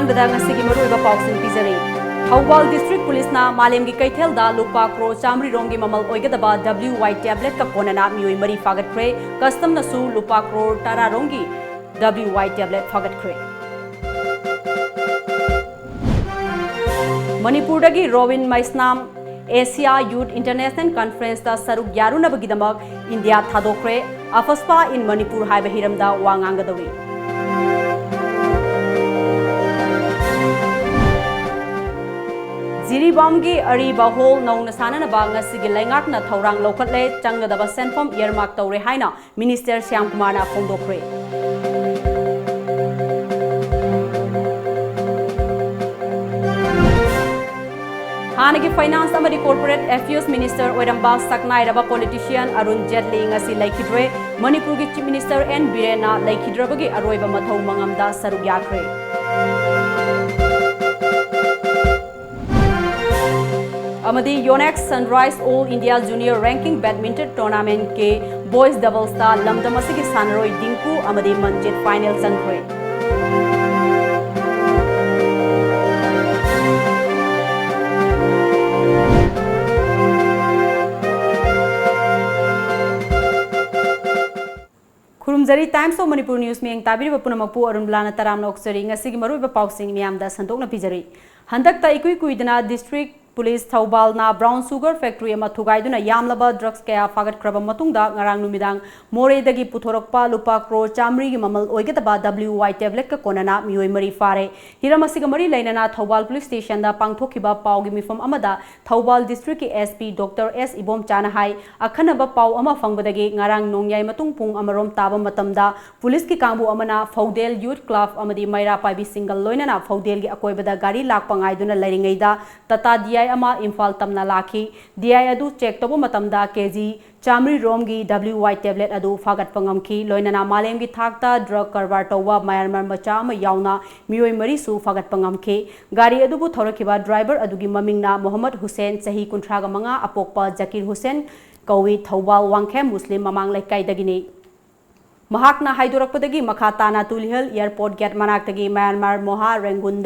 अहानबदा ngasi maruiba pausing pizari Thawbal District Police na Malem gi kaithel da lupa crore chamri rongi mamal oigadaba WY tablet ka konana mioi mari fagat kre custom na su lupa crore tara rongi WY tablet fagat kre Manipur dagi Robin Maisnam Asia Youth International Conference da saruk yarunabagidamak India thadokre afaspa in Manipur haiba hiramda wangangadawi Ziribamgi Ariba Hall Nong Nasana Banga Sigilangak na Taurang Lokatle Changadaba Senfom Yermak Taure Haina Minister Syam Kumana Fondokre Hanagi Finance Amadi Corporate Affairs Minister Oiramba Saknai Raba Politician Arun Jetli ngasi Laikidre Manipurgi Chief Minister N Birena Laikidrabagi Aroiba Mathau Mangamda Saruk Yakre Amadi Yonex Sunrise All India Junior Ranking Badminton Tournament ke Boys Doubles ta Lamdamasigi Sanroi Dinku Amadi Manjit Final Sankre Kurumzari Times of Manipur News Ming Tabiri Punamakpu ARUNBALA Taram Noksari ngasi maruiba pausing miyamda sandokna pijari handakta ikui kuidana district Police Thawbal na Brown Sugar Factory ama thugaiduna yamlaba drugs kaya fagat kraba matungda ngarang numidang more dagi puthorokpa lupa crore chamri gi mamal oigataba WY tablet ka konana mioi mari fare hiramasiga mari lainana Thawbal Police Station da pangthokiba pau gi mifam amada Thawbal District ki SP Dr S Ibom Chana hai akhanaba pau ama fangbadagi ngarang nongyai matung pung amarom taba matamda police ki kangbu amana Faudel Youth Club amadi Maira Paibi single loinana Faudel gi akoibada gari lakpangai duna lairingaida tata ama Imphal tamna lakhi DI adu check tobo matamda kg chamri rom gi WY tablet adu fagat pangamki loinana malem gi thakta drug karbar towa Myanmar macha ama yauna mioi mari su fagat pangamki gari adu bu thorakiba driver adu gi mamingna Muhammad Hussein sahi 35 apokpa Zakir Hussein kawi Thawbal Wangkhem Muslim mamang laikai dagini Mahakna haidorakpadagi makha tana Tulihal airport gate manaktagi Myanmar Moha Rangoon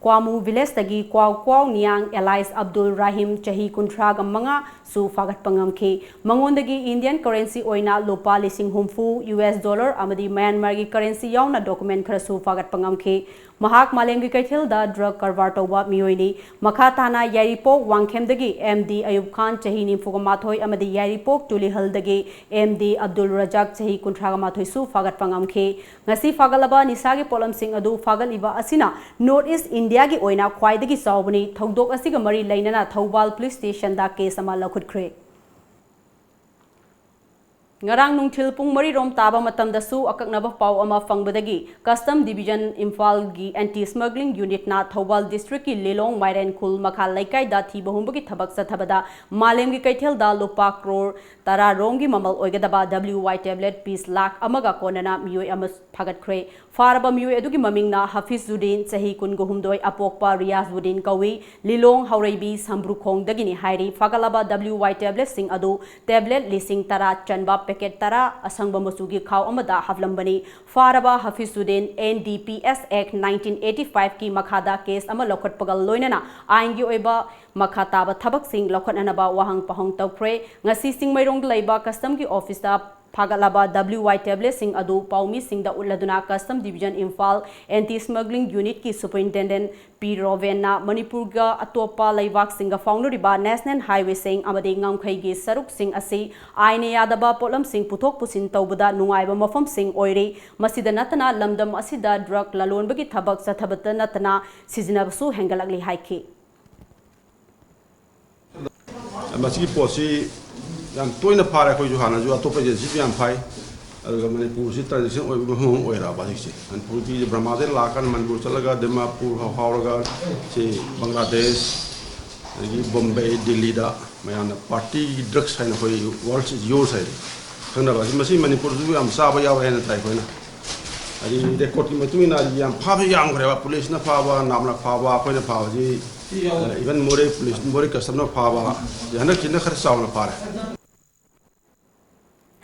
Kwamu village tagi Kwaw Niang Elias Abdul Rahim chahi 35 su fagat pangamki mangondagi Indian currency oina lopa lising humfu US dollar amadi Myanmar gi currency yauna document khara su fagat pangamki mahak malemgi kaithil da drug karbar toba mioini makha tana Yaripok Wangkhem dagi MD Ayub Khan chahi 94 amadi Yaripok Tulihal dagi MD Abdul Razak chahi 38 su fagat pangamki ngasi fagalaba nisagi polam sing adu fagaliba asina North East India gi oina khwaidagi sawbani thodok asiga mari lainana Thawbal Police Station da case ama lakhutkhre Ngarang nungthil pung mari rom taba matamdasu akaknaba pau ama fangbadagi Custom Division Imphal gi Anti Smuggling Unit na Thawbal District ki Lelong Mairen Khul Makhal Laikai da thiba humbagi thabak sathabada malem gi kaithel da lupa crore tara rongi mamal oigadaba WY tablet piece lakh amaga konana mioi ama phagat khre faraba mioi adugi mamingna Hafizuddin sahi 12 apokpa Riyazuddin kawi Lilong Haureibi Sambrukhong dagini hairi fagalaba WY tablet sing adu tablet lising tara chanba packet tara asangba masugi khaw amada haflambani faraba Hafizuddin NDPS Act 1985 ki makhada case ama lokhat pagal loinana aingi oiba makhata ba thabak sing lokhat anaba wahang pahong tawpre ngasi sing mairong laiba custom ki office da Pagalaba WY tablet sing adu paumi sing da uladuna Custom Division Imphal Anti Smuggling Unit ki Superintendent P Rovenna Manipur ga atopa laibak singa faunuriba National Highway sing amadi ngamkhai gi saruk sing asi aine yadaba polam sing puthok pusin tawbada nungaiba mafam sing oiri masida natana lamdam asida drug lalonbagi thabak sathabata natana sizinabasu hengalagli haiki masigi posi yang toina phara khoi ju hana ju atopa je ji yang phai aduga Manipur si tradition oi hum oira ba ji an purti brahmaden lakan Manipur chalaga Dimapur hauraga si Bangladesh agi Bombay Delhi da mayana party drugs haina khoi world is yours hai khana ba masi Manipur ju am sa ba yaw haina trai khoina ari record ki matuna yang pha yang khore ba police na pha ba namna pha ba khoina pha ji even more police more customer pha ba yana kinna khar sauna pha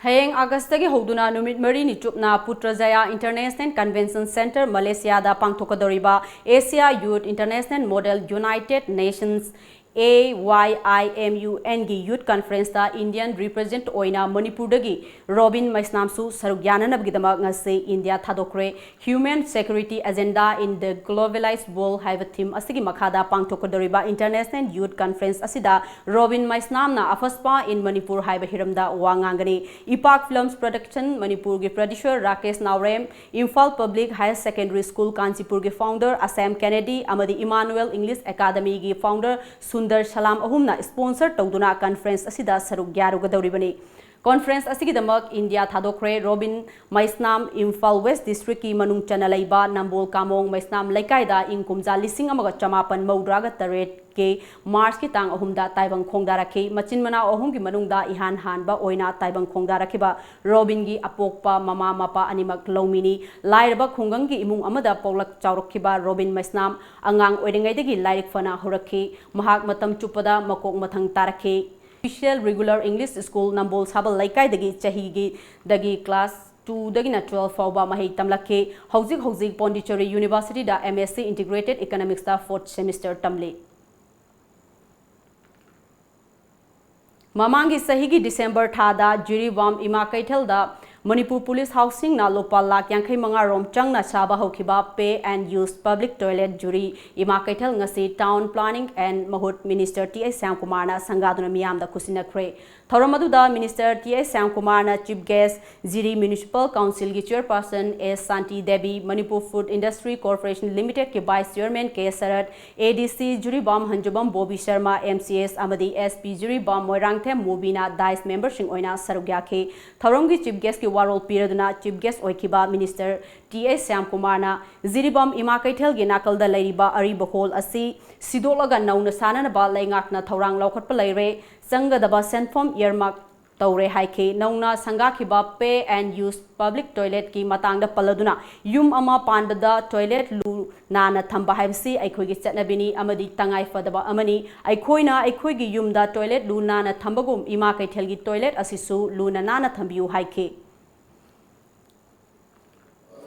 Hayeng Agastagi Hoduna Numit Marini Chupna Putrajaya International Convention Center Malaysia da Pangtokadoriba Asia Youth International Model United Nations AYIMUN gi Youth Conference da Indian represent oina Manipur dagi Robin Maisnamsu Sarugyana nabgidama ngase India thadokre Human Security Agenda in the Globalized World haiba theme asigi makhada pangtokadoriba International Youth Conference asida Robin Maisnamna afaspa in Manipur haiba hiramda wangangani Ipak Films Production Manipur gi producer Rakesh Naurem Imphal Public Higher Secondary School Kanchipur gi founder Assam Kennedy amadi Emmanuel English Academy gi founder Sundar Salam ahumna sponsor tawduna conference asida saruk yarugadawribani conference asigidamak India thadokre Robin Maisnam Imphal West District ki manung chanalaiba Nambol Kamong Maisnam Laikaida inkumja lising amaga chamapan maudraga taret ke March ki tang ahumda taibang khongdarakhi machin mana ahum ki manungda ihan hanba oina taibang khongdarakhiba Robin gi apokpa mama mapa animak lomini lairba khungang ki imung amada polak chaurokhiba Robin Maisnam angang oiringaidagi lairik fana horakhi mahak matam chupada makok mathang tarakhi Official Regular English School Nambol Sabal Laikai dagi chahi dagi class 2 dagina 12 fauba mahi tamlakhe hauzik Pondicherry University da MSc Integrated Economics da 4th semester tamle Mamangi sahigi December thada Jiri Wam Ima Kaithal da Manipur Police Housing na lopa lak yankai manga rom changna saba hokiba pay and use public toilet juri Ima Kaithal ngasi Town Planning and Mahut Minister T.A. Samkumar na sangaduna miyam da kusinakre Thoramadu da Minister T.A. Samkumar na Chief Guest Jiri Municipal Council gi Chairperson S. Santi Devi Manipur Food Industry Corporation Limited ke Vice Chairman K. Sarat ADC Juri Bam Hanjubam Bobby Sharma MCS Amadi SP Juri Bam Moirangthe Mubina Dice member sing oina sarugya ke Thoramgi Chief Guest ki warol piraduna Chief Guest oikiba Minister T.A. Samkumar na Ziribam Ima Kaithal gi nakalda lairiba ariba hol asi sidolaga nauna sanana ba laingakna thorang laukhatpa laire sangadaba senfom earmark taure haike nauna sangakhiba pay and use public toilet ki matangda paladuna yum ama pandada toilet lu nana thamba haibsi aikhoigi chatnabini amadi tangai fadaba amani aikhoina aikhoigi yumda toilet lu nana thambagum Ima Kaithal gi toilet asisu lu nana thambiu haike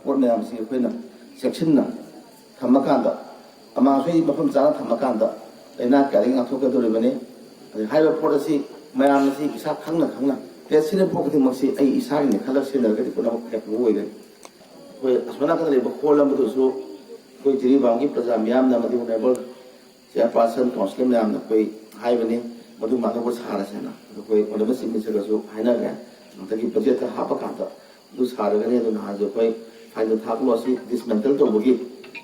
Ornam si khina section na thamakanda ama sai mafam jana thamakanda ena karing athoka dore bane haiba policy mayam si isa khangna president pokti masi ai isa ni khala siner ga ko na khep wo ga ko asmana ka le ko lam do so ko jiri bangi praja myam na madi honorable chairperson council myam na ko haiba ni madu ma ko sara sana ko honorable signature ga so haina ga tagi budget ha pa ka ta du sara ga ne do na jo ko final thaklo asi dismantle to bogi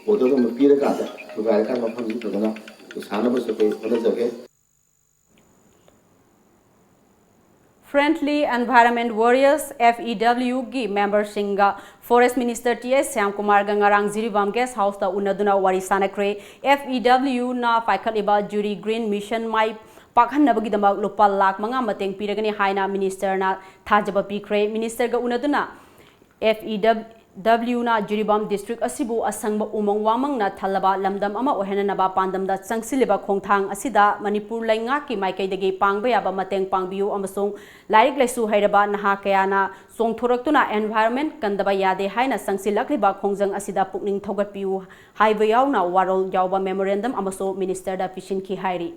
order ko pira ka ta to ga ka ma pham ji to na to sana ba so ko hoda jage Friendly Environment Warriors FEW gi member singa Forest Minister T.S. Samkumar gangarang Jiribam Guest House da unaduna wari sanakre FEW na paikaliba Juri Green Mission mai pakhan nabagi damak lupa lak manga mateng piragani haina minister na thajaba pikre minister ga unaduna FEW na Jiribam district asibu asangba umang wamang na thalaba lamdam ama ohena naba pandam da changsiliba khongthang asida Manipur lainga ki maikai dagi pangba yaba mateng pangbiu amasung lairik laisu hairaba naha kayana songthoraktuna environment kandaba yade haina sangsilakliba khongjang asida pukning thogatpiu haiba yauna warol yawba memorandum amaso minister da pishin ki hairi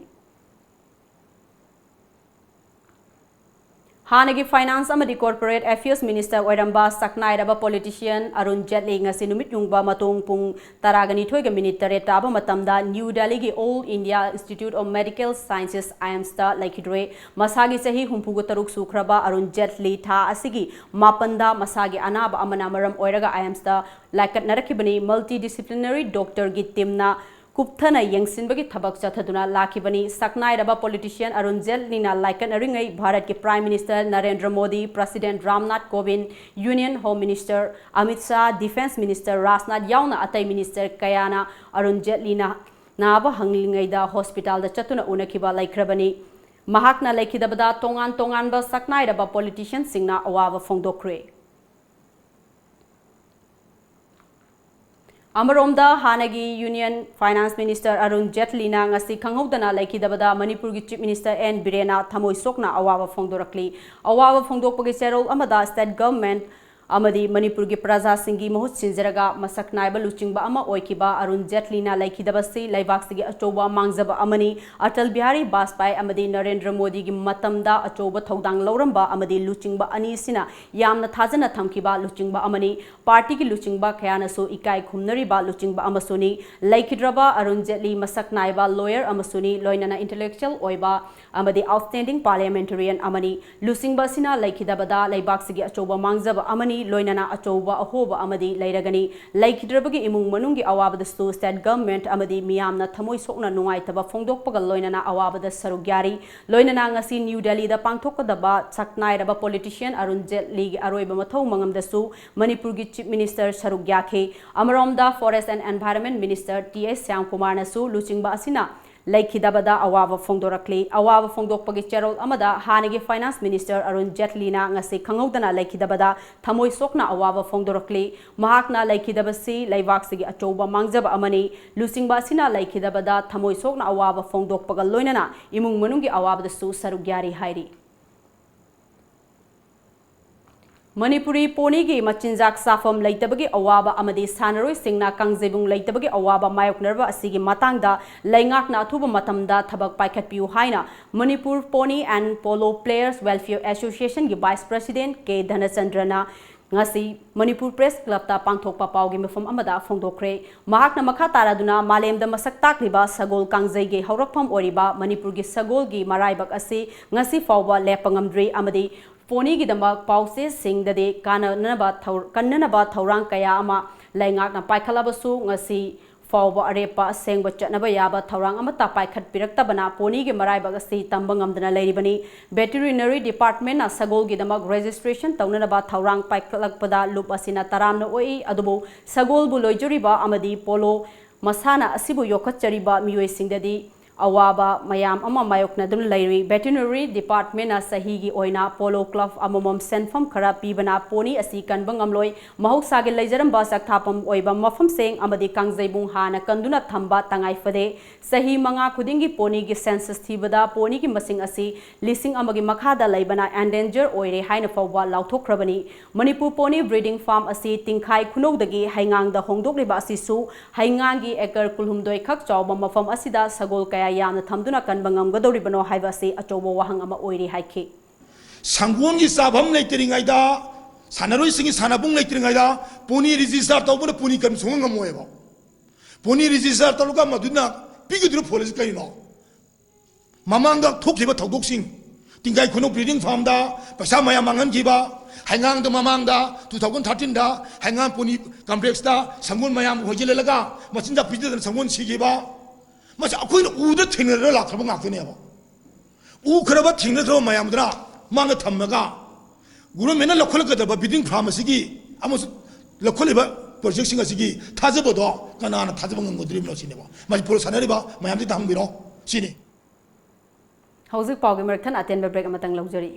Hanagi Finance amadi Corporate Affairs Minister Oiramba Saknairaba politician Arun Jetli ngasi numit yungba matung pung taragani thoiga minute tare taba matamda New Delhi gi All India Institute of Medical Sciences IAMSTA laikidre masagi sahi humpugo taruk sukraba Arun Jetli tha asigi mapanda masagi anaba amana maram oiraga IAMSTA laikat narakibani multidisciplinary doctor gi timna Kupthana yengsinbagi thabak chathaduna lakibani Saknairaba politician Arun Jetli na laikan aringai Bharat ki Prime Minister Narendra Modi, President Ramnath Kovind, Union Home Minister Amit Shah, Defense Minister Rajnath yauna atai minister kayana Arun Jetli na naba hanglingai da hospital da chatuna unakiba laikrabani mahakna laikidabada tongan ba Saknairaba politician singna awaba phongdokre Amaromda Hanagi Union Finance Minister Arun Jetli na ngasi khanghodana laikidabada Manipur gi Chief Minister N Birena thamoi sokna awawa phongdorakli awawa phongdokpagi serol amada state government amadi Manipur gi praja singi mahut sinjaraga masak naiba luchingba ama oikiba Arun Jetli na laikidabasi laibak sigi achoba mangjaba amani Atal Bihari Vajpayee amadi Narendra Modi gi matamda achoba thodang lauramba amadi luchingba ani sina yamna thajana thamkiba luchingba amani party gi luchingba khayana so ikai khumnariba luchingba amasuni laikidraba Arun Jetli masak naiba lawyer amasuni loinana intellectual oiba amadi outstanding parliamentarian amani luchingba sina laikidabada laibak sigi achoba mangjaba amani loinana achoba ahoba amadi lairagani laikidrabagi imung manungi awabadastu state government amadi miyamna thamoi sokna nungaitaba phongdokpaga loinana awabada sarugyari loinana ngasi New Delhi da pangthokadaba saknairaba politician Arun Jetli gi aroiba mathau mangamdasu Manipur gi Chief Minister sarugyakhe Amaromda Forest and Environment Minister T.S. Syamkumar nasu luchingba asina laikidabada awaba phongdorakli awaba phongdokpagi cherol amada hanagi Finance Minister Arun Jetli na ngasi khanghodana laikidabada thamoi sokna awaba phongdorakli mahakna laikidabasi laiwaksigi achoba mangjaba amani lusingba sina laikidabada thamoi sokna awaba phongdokpaga loinana imung manungi awabadasu sarugyari hairi Manipuri poni gi machinjak safam leitabagi awaba amadi sanaroi singna kangjebung leitabagi awaba mayoknarba asigi matangda laingakna athuba matamda thabak paikhatpiu haina Manipur Pony and Polo Players Welfare Association gi Vice President K Dhanachandrana ngasi Manipur Press Club ta pangthokpa paugi mafam amada phongdokre mahakna makha taraduna malemda masak takriba sagol kangjai ge haurakpham oriba Manipur gi sagol gi maraibak asi ngasi fawba lepangamdri amadi Poni gi damak pause sing dade kannanaba thaurang kaya ama laingakna paikalabasu ngasi fawba arepa sengba chatnaba yaba thaurang amata paikhat piraktabana poni gi maraiba gasi tambangamdana leiribani veterinary department na sagol gi damak registration taunanaba thaurang paikhalakpada loop asina taramna oi adubu sagol bu loijuriba amadi polo masana asibu yokachariba miyoi singdadi awaba mayam ama mayokna dun lairi veterinary department na sahigi oina polo club amomom senfam khara pibana poni asi kanbangamloi mahoksa ge leijaram ba sakthapam oiba mafam seng amadi kangjaibung hana kanduna thamba tangai fade sahi manga khudingi poni gi census thibada poni gi masing asi lising amagi makhada leibana endanger oire haina fawba lauthokrabani Manipur poni breeding farm asi tingkhai khunodagi haingang da hongdokliba asi su haingang gi ekar kulhumdoi khak chawba mafam asida sagol kaya yamna thamduna kanbangam gadoribano haiba se achobo wahang ama oiri haikhe Sangwongi sabam leiteringaida sanaroi singi sanabung leiteringaida poni register tawbuna poni kan sungam moeba poni register taluga maduna pigidru police kaino mamanga thokhiba thodok sing tinggai khono breeding farm da paisa maya mangan kiba hangang da mamanga 2013 da hangang poni complex da sangon mayam hojilelaga machinda pijida sangon sigiba mas akoina uda thingna lakhaba ngakne ba u khraba thingna tho mayamdra manga thammaga guru mena lakholga da breeding farm asigi amus lakholiba project singa sigi thajabodo kana na thajabang ngodri no sineba mas polo sanariba mayamdi thamgiro sini Hauzik paugi merthan atenba break amatang laujari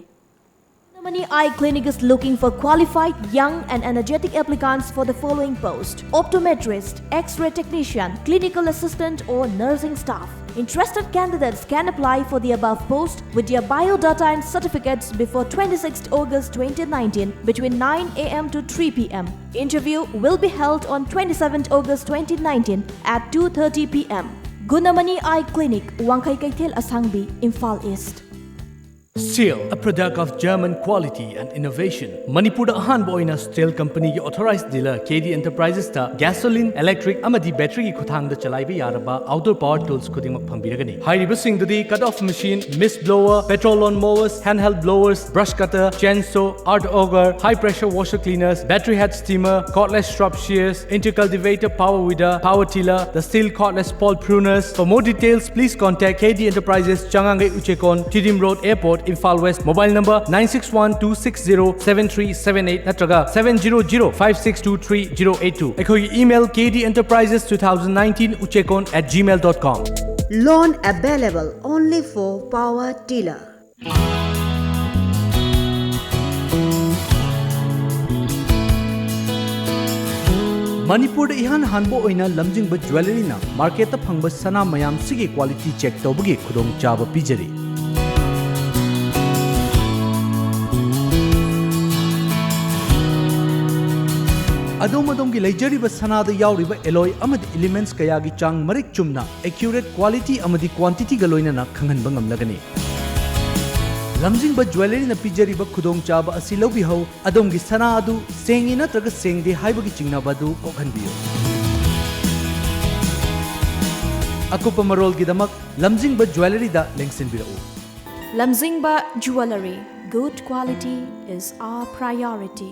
Gunamani Eye Clinic is looking for qualified, young and energetic applicants for the following post: optometrist, X-ray technician, clinical assistant or nursing staff. Interested candidates can apply for the above post with their biodata and certificates before 26th August 2019 between 9 a.m. to 3 p.m. Interview will be held on 27th August 2019 at 2:30 p.m. Gunamani Eye Clinic, Wangkai Kaithel Asangbi, Imphal East. Steel, a product of German quality and innovation. Manipur ahanba oina steel company ki authorized dealer KD Enterprises ta gasoline, electric amadi battery ki khuthang da chalaiba yaraba outdoor power tools khudimak phambiragani. Hairiba singdudi cut off machine, mist blower, petrol lawn mowers, handheld blowers, brush cutter, chainsaw, art auger, high pressure washer cleaners, battery head steamer, cordless strop shears, intercultivator, power weeder, power tiller, the steel cordless pole pruners. For more details, please contact KD Enterprises, Changangai Uchekon, Tidim Road Airport, Imphal West. Mobile number 961-260-7378 natraga 700-562-3082. Ekhoy email kdenterprises2019uchekon@gmail.com. Loan available only for power tiller. Manipur ihan hanbo oina lamjingba jewelry na market ta phangba sana mayam sigi quality check tawbagi khudong chaba pijari. Adom-adom ki leijariba sanada yauriba alloy amadi elements kayagi chang marik chumna accurate quality amadi quantity ga loinana khanghanba ngamlagani. Lamjingba jewelry na pijariba khudong chaba asi lobi hau adom gi sana adu sengi natraga sengde haibagi chingnaba du kokhanbiyo. Akupa marol gi damak lamjingba jewelry da lengsinbirau. Lamjingba Jewelry. Good quality is our priority.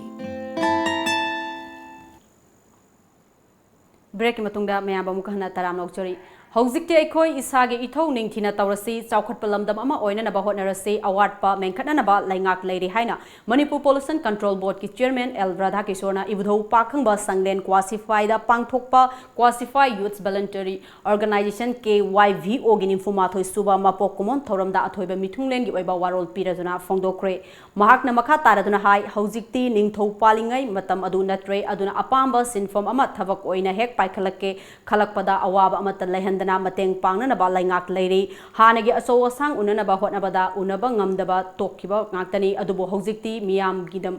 Break matungda mayamba mukahna taram nokchori hojikte ekhoi isage ithau ningthina tawrasi chawkhat palamdam ama oina na bahot narasi award pa menkhatna na ba laingak leiri haina Manipur Pollution Control Board ki chairman L Radha Kishorna ibudho pakhangba sanglen classified pangthokpa classified youth voluntary organization KYVO gin informathoi suba mapok kumon thoramda athoiba mithunglen gi oiba warol piraduna fongdokre mahakna makha taraduna hai hojikti ningthau palingai matam adu natre aduna apamba sinfom ama thabak oina hek paikhalakke khalakpada awaba amata lehandana mateng pangna na ba laingak leiri hanagi aso asang unana ba hotnabada unaba ngamdaba tokkiba ngaktani adubo hojikti miyam gidam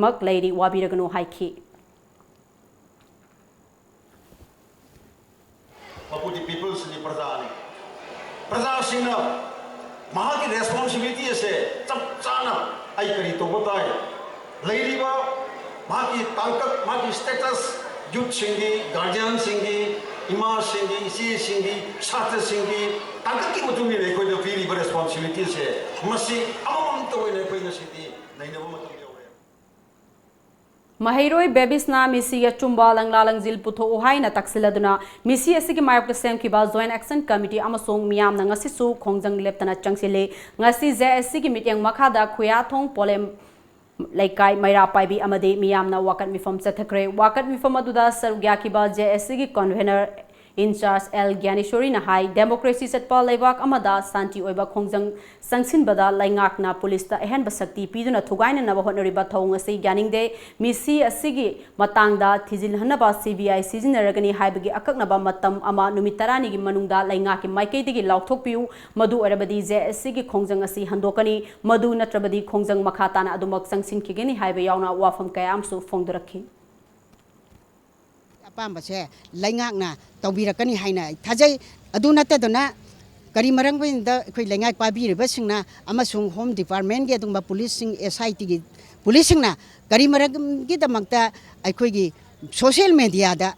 mak leiri wabiragano haiki Maputi peoples ni Praja singna mahaki responsibility ase chap chana ai kari to batai leiriba mahaki tangkat mahaki status youth singi guardian singi ima singi isi singi chhatra singi tangkat ki mutungi ne koi da firi responsibility ase masi amam to ne koi na siti nainaba matung Mahairoi Babisna Misi Chumba Langlalang Zil Putho Uhaina Taxiladuna Misi Asiki Mayok Sem Kiba Joint Action Committee Amasong Miam Nangasisu Kongjang Leptana Changsile Ngasi Asiki Mityang Makada Kuyatong Polem Laikai Maira Paibi Amade Miamna Wakat Mifam Satakre Wakat Mifam Aduda Sarugyakiba JSC convener in charge L Gyanishori na hai democracy setpa leibak amada santi oiba khongjang sangsin bada laingak na police ta ehan basakti piduna thugaina na bahonori ba thong ase gyaningde misi asigi matangda thijil hanaba CBI sizinaragani haibagi akakna ba matam ama numitarani gi manungda laingak ki maikei digi lauthok piu madu arabadi JSC gi khongjang asi handokani madu natrabadi khongjang makha na adumak sangsin kigeni haiba yauna wafam kayam su fongdurakhi apambase laingakna tawbirakani haina thajai adu nataduna kari marangwinda khoi laingak pabiriba singna amasung home department ge adungba police sing SIT gi police singna kari marang gi damakta aikhoigi social media da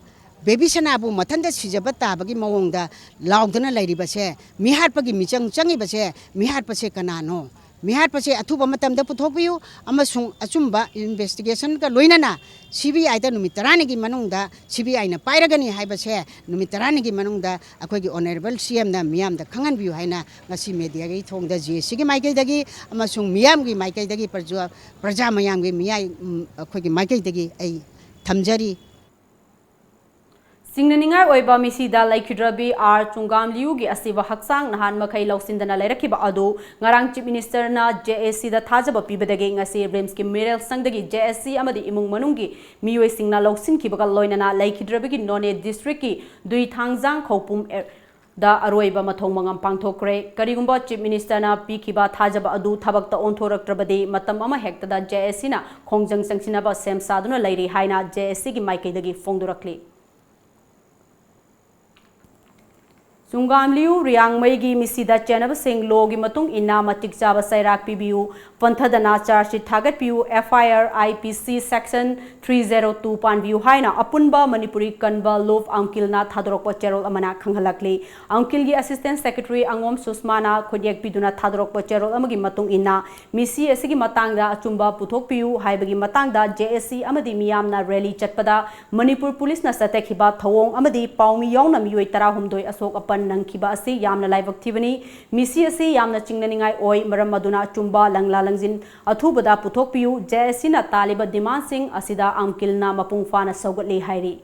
baby sanabu mathanda sijaba tabagi mawongda lauduna lairibase miharpagi michang changibase miharpase kanano miharpase athuba matamda puthokbiu amasung achumba investigation ka loinana CBI da numitarani gi manungda CBI na pairagani haibase numitarani gi manungda akoigi honorable CM na miyam da khangan biu haina ngasi media gi thongda JC gi maikai dagi amasung miyam gi maikai dagi praja mayam gi miyai akoigi maikai dagi ai thamjari Singnaningai oiba misida laikhidrabi R Chungam Liu gi asiba haksang nahan makai lausindana lairakiba adu ngarang chief minister na JSC da thajaba pibadagi ngasi Rims ki Mirel sangdagi JSC amadi imung manungi mioi singna lausin kibaga loinana laikhidrabi gi None district ki dui thangjang khopum da aroiba mathong mangam pangthokre karigumba chief minister na pikiba thajaba adu thabakta onthoraktrabadi matam ama hekta da JSC na khongjang sangsinaba sem saduna lairi haina JSC gi maikai dagi fongdurakli Sungam Liu Riang Maigi Misida Chenab Singh Logi Matung Ina Matik Java Sairak PBU Panthadana Charge Target PU FIR IPC Section 302 Pan View Haina Apunba Manipuri Kanba Love Ankil Na Thadrokpa Cherol Amana Kanghalakli Ankil gi Assistant Secretary Angom Susmana Khodiak Piduna Thadrokpa Cherol Amagi Matung Ina Misi Asigi Matangda Achumba Puthok PU Haibagi Matangda JSC Amadi Miyamna Rally Chatpada Manipur Police Na Satekhiba Thawong Amadi Paumi Yongna Mioi Tarahumdoi Asok Apan Nangkiba asi yamna laibak thibani misi asi yamna chingnaningai oi maram maduna chumba langla langjin athubada puthok piu JSC na taliba demand sing asida amkilna mapung fana saugatli hairi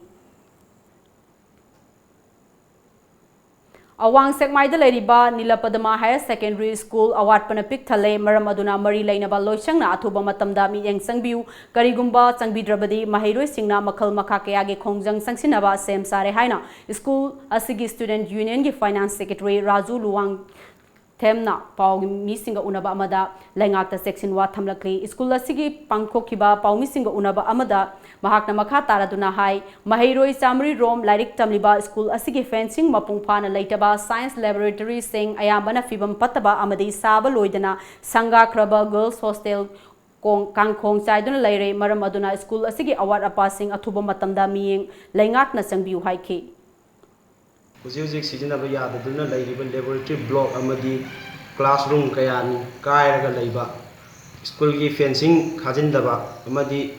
Awang Sekmaida Leriba Nilapadama Higher Secondary School Award Panapik Thale Maram Aduna Mari Lainaba Loisangna Athuba Matamda Mi Yang Sangbiu Karigumba Sangbidravadi Mahiroi Singna Makal Makakayage Khongjang Sangsinaba Sem Sare Haina School Asigi Student Union gi Finance Secretary Raju Luwang Temna Pau Misinga Unaba Amada Langakta Section Wa Thamlakli School Asigi Pangkhokiba Pau Misinga Unaba Amada Mahakna Makha Taraduna Hai Mahiroi Samri Rom Lairik Tamliba School Asigi Fencing Mapung Phana Leitaba Science Laboratory Sing Ayambana Fibam Pataba Amadi Saba Loidana Sangha Kraba Girls Hostel Kangkhong Chaiduna Leire Maram Aduna School Asigi Award Apasing Athuba Matamda Miyeng Laingakna Sangbiu Haiki Hujik sizinaba yadaduna laiba laboratory block amadi classroom kayani kairaga laiba school gi fencing khajindaba amadi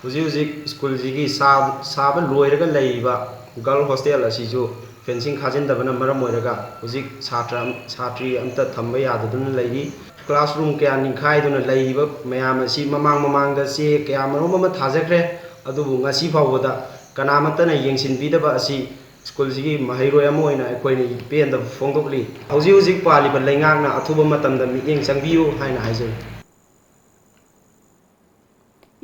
hujik school gi saba loiraga laiba girl hostel asiju fencing khajindaba na maram oiraga hujik satri amta thamba yadaduna laibi classroom kayani khaiduna laiba mayam asi mamang da se kayamarom ama thajakre adubu ngasi fawada kanamatana yengsinbidaba asi School sigi mahiroi ama oina akoina pen da phongdokli hujik paliba laingakna athuba matamda miyeng changbiu haina haijai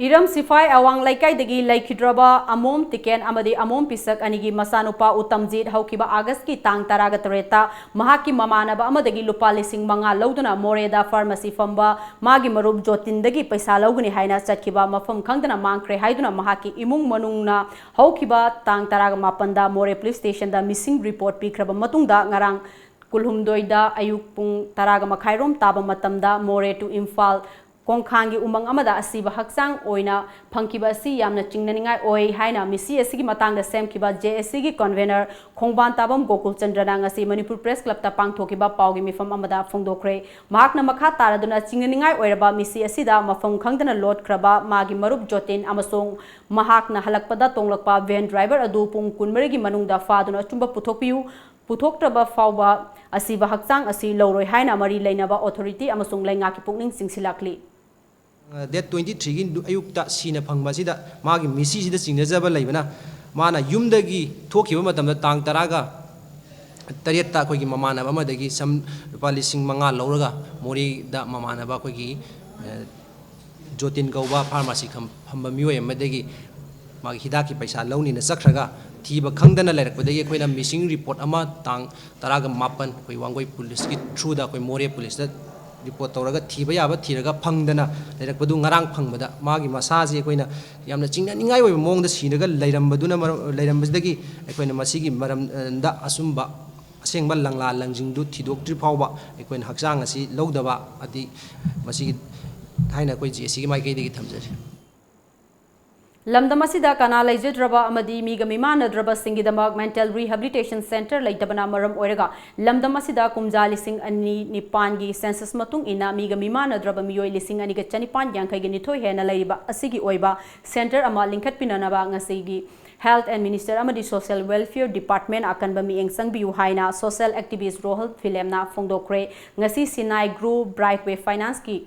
Iram Sifai Awang Laikai Dagi Laikhidraba Amom Tiken Amadi Amom Pisak Anigi Masanupa Utamjit Haukiba August ki Tang Taragatareta Mahaki Mamanaba Amadagi Lupa Lising Manga Lauduna Moreda Pharmacy Famba Magi Marub Jotindagi Paisa Lauguni Haina Chatkiba Mafam Kangdana Mangkre Haiduna Mahaki Imung Manungna Haukiba Tang Taraga Mapanda More Police Station da Missing Report Pikraba Matungda Ngarang Kulhumdoida Ayuk Pung Taraga Makhairom Taba Matamda More to Imphal Kongkhangi umang amada asiba haksang oina phangkiba asi yamna chingnaningai oi haina misi asigi matangda semkiba JSC gi convener Khongban Tabam Gokul Chandrana ngasi Manipur Press Club ta pangthokiba paugi mifam amada phongdokre mahakna makha taraduna chingnaningai oiraba misi asida mafam khangdana lot kraba magi marup jotin amasong mahakna halakpada tonglakpa van driver adu pung kunmari gi manungda faduna chumba puthokpiu puthoktraba fawba asiba haksang asi loroi haina mari leinaba authority amasong laingaki pukning singsilakli That 23 gi ayukta sina phangba magi misi sida singnajaba leibana mana yumdagi thokiba matamda tang taraga taretta khoi gi mamana ba madagi sam rupa lising manga lauraga mori da mamana ba khoi gi jotin gauba pharmacy khamba mioi amadagi magi hidaki paisa launi na sakhraga thiba khangdana lairakpadagi khoina missing report ama tang taraga mapan khoi wangoi police ki through da khoi more police da report tawraga thiba yaba thiraga phangdana lairakpadu ngarang phangbada magi masaji koina yamna chingna ningai oi mongda sinaga lairambaduna lairambadagi koina masigi maram da asumba asengba langla langjingdu thidoktri phawba koina haksang asi lodaba adi masigi haina koi jesi mai kai digi thamjari Lamdamasida kana laijadraba amadi miga mimanadra singidamak mental rehabilitation center laitabana maram oiraga lamdamasida kumja lising ani nipangi census matung ina miga mimanadra miyoi lising ani ga chanipan yankai gi nithoi hena laiba asigi oiba center ama lingkhat pinanaba ngasigi Health and Minister amadi Social Welfare Department akan ba mieng sangbiu haina social activist Rohal Filemna Fongdokre ngasi Sinai Group Brightway Finance ki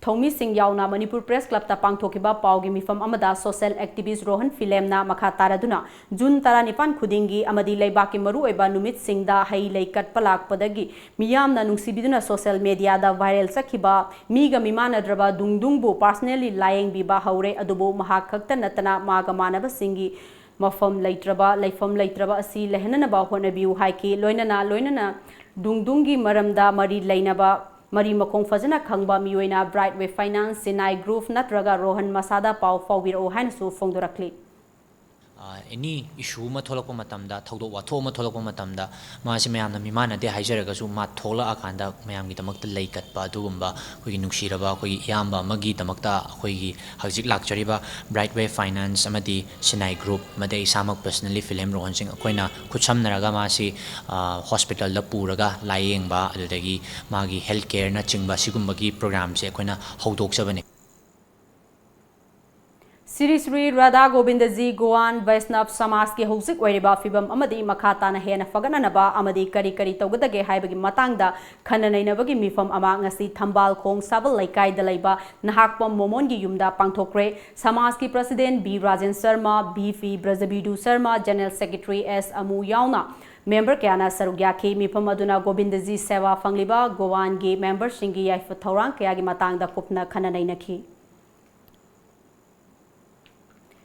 Thomi Singh Yauna Manipur Press Club ta pangthokiba paugi mifam amada social activist Rohan Filemna makha taraduna June 19 khudingi amadi leibaki maru oiba numit singda hai leikat palak padagi miyamna nungsibiduna social media da viral sakhiba miga mimanadraba dungdungbu personally lying biba haure adubu mahakakta natana maga manaba singi mafam leitraba asi lehnana ba honabiu haiki loinana dungdungi maramda mari leinaba Mari Makong Fazana Kangba Miyoina Brightway Finance Sinai Group Natraga Rohan Masada Pau Fawbiro Hansu Fongdorakli any issue ma tholakpa matamda thawdo watho ma tholakpa matamda ma si mayamna mimana de haijaraga su ma thola akanda mayam gi tamakta leikatpa adugumba khoi nuksiraba khoi yamba magi tamakta khoi gi hajik lakchariba Brightway Finance amadi Sinai Group made isamak personally film rohan sing khoina khutsamnaraga ma si hospital la puraga layengba adudagi magi healthcare na chingba sigumba gi program se khoina hawdokchabane Sri Sri Radha Govindaji Goan Vaishnav Samas ki Husik Oiriba Fibam Amadi Makata na Hena Fagananaba Amadi Kari Togadage Haibagi Matangda Kananainabagi Mifam Ama ngasi Thambal Khong Sabal Laikai Dalaiba Nahakpam Momongi Yumda Pangthokre Samas ki President B Rajan Sharma B Fi Brazabidu Sharma General Secretary S Amu Yauna member kayana saruk yakhi mifam aduna Gobindaji seva fangliba Gowan gi member singi yaifa thorang kaya gi matangda kupna khananai nakhi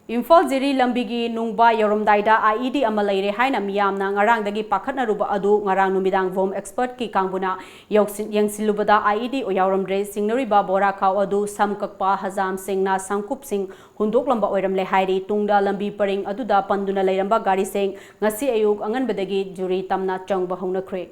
Info Ziri Lambigi Nungba Yorumdaida IED Amalaire Haina Miyamna Ngarang Dagi Pakatna Ruba Adu Ngarang Numidang Vom Expert Ki Kangbuna Yangsilubada IED Oyaramdre Singnariba Bora Kau Adu Samkakpa Hazam Singna Sangkup Sing Hundok Lamba Oiram Lehairi Tungda Lambi Paring Aduda Panduna Leiramba Gari Sing Ngasi Ayuk Angan Badagi Juri Tamna Changba Hongna Kre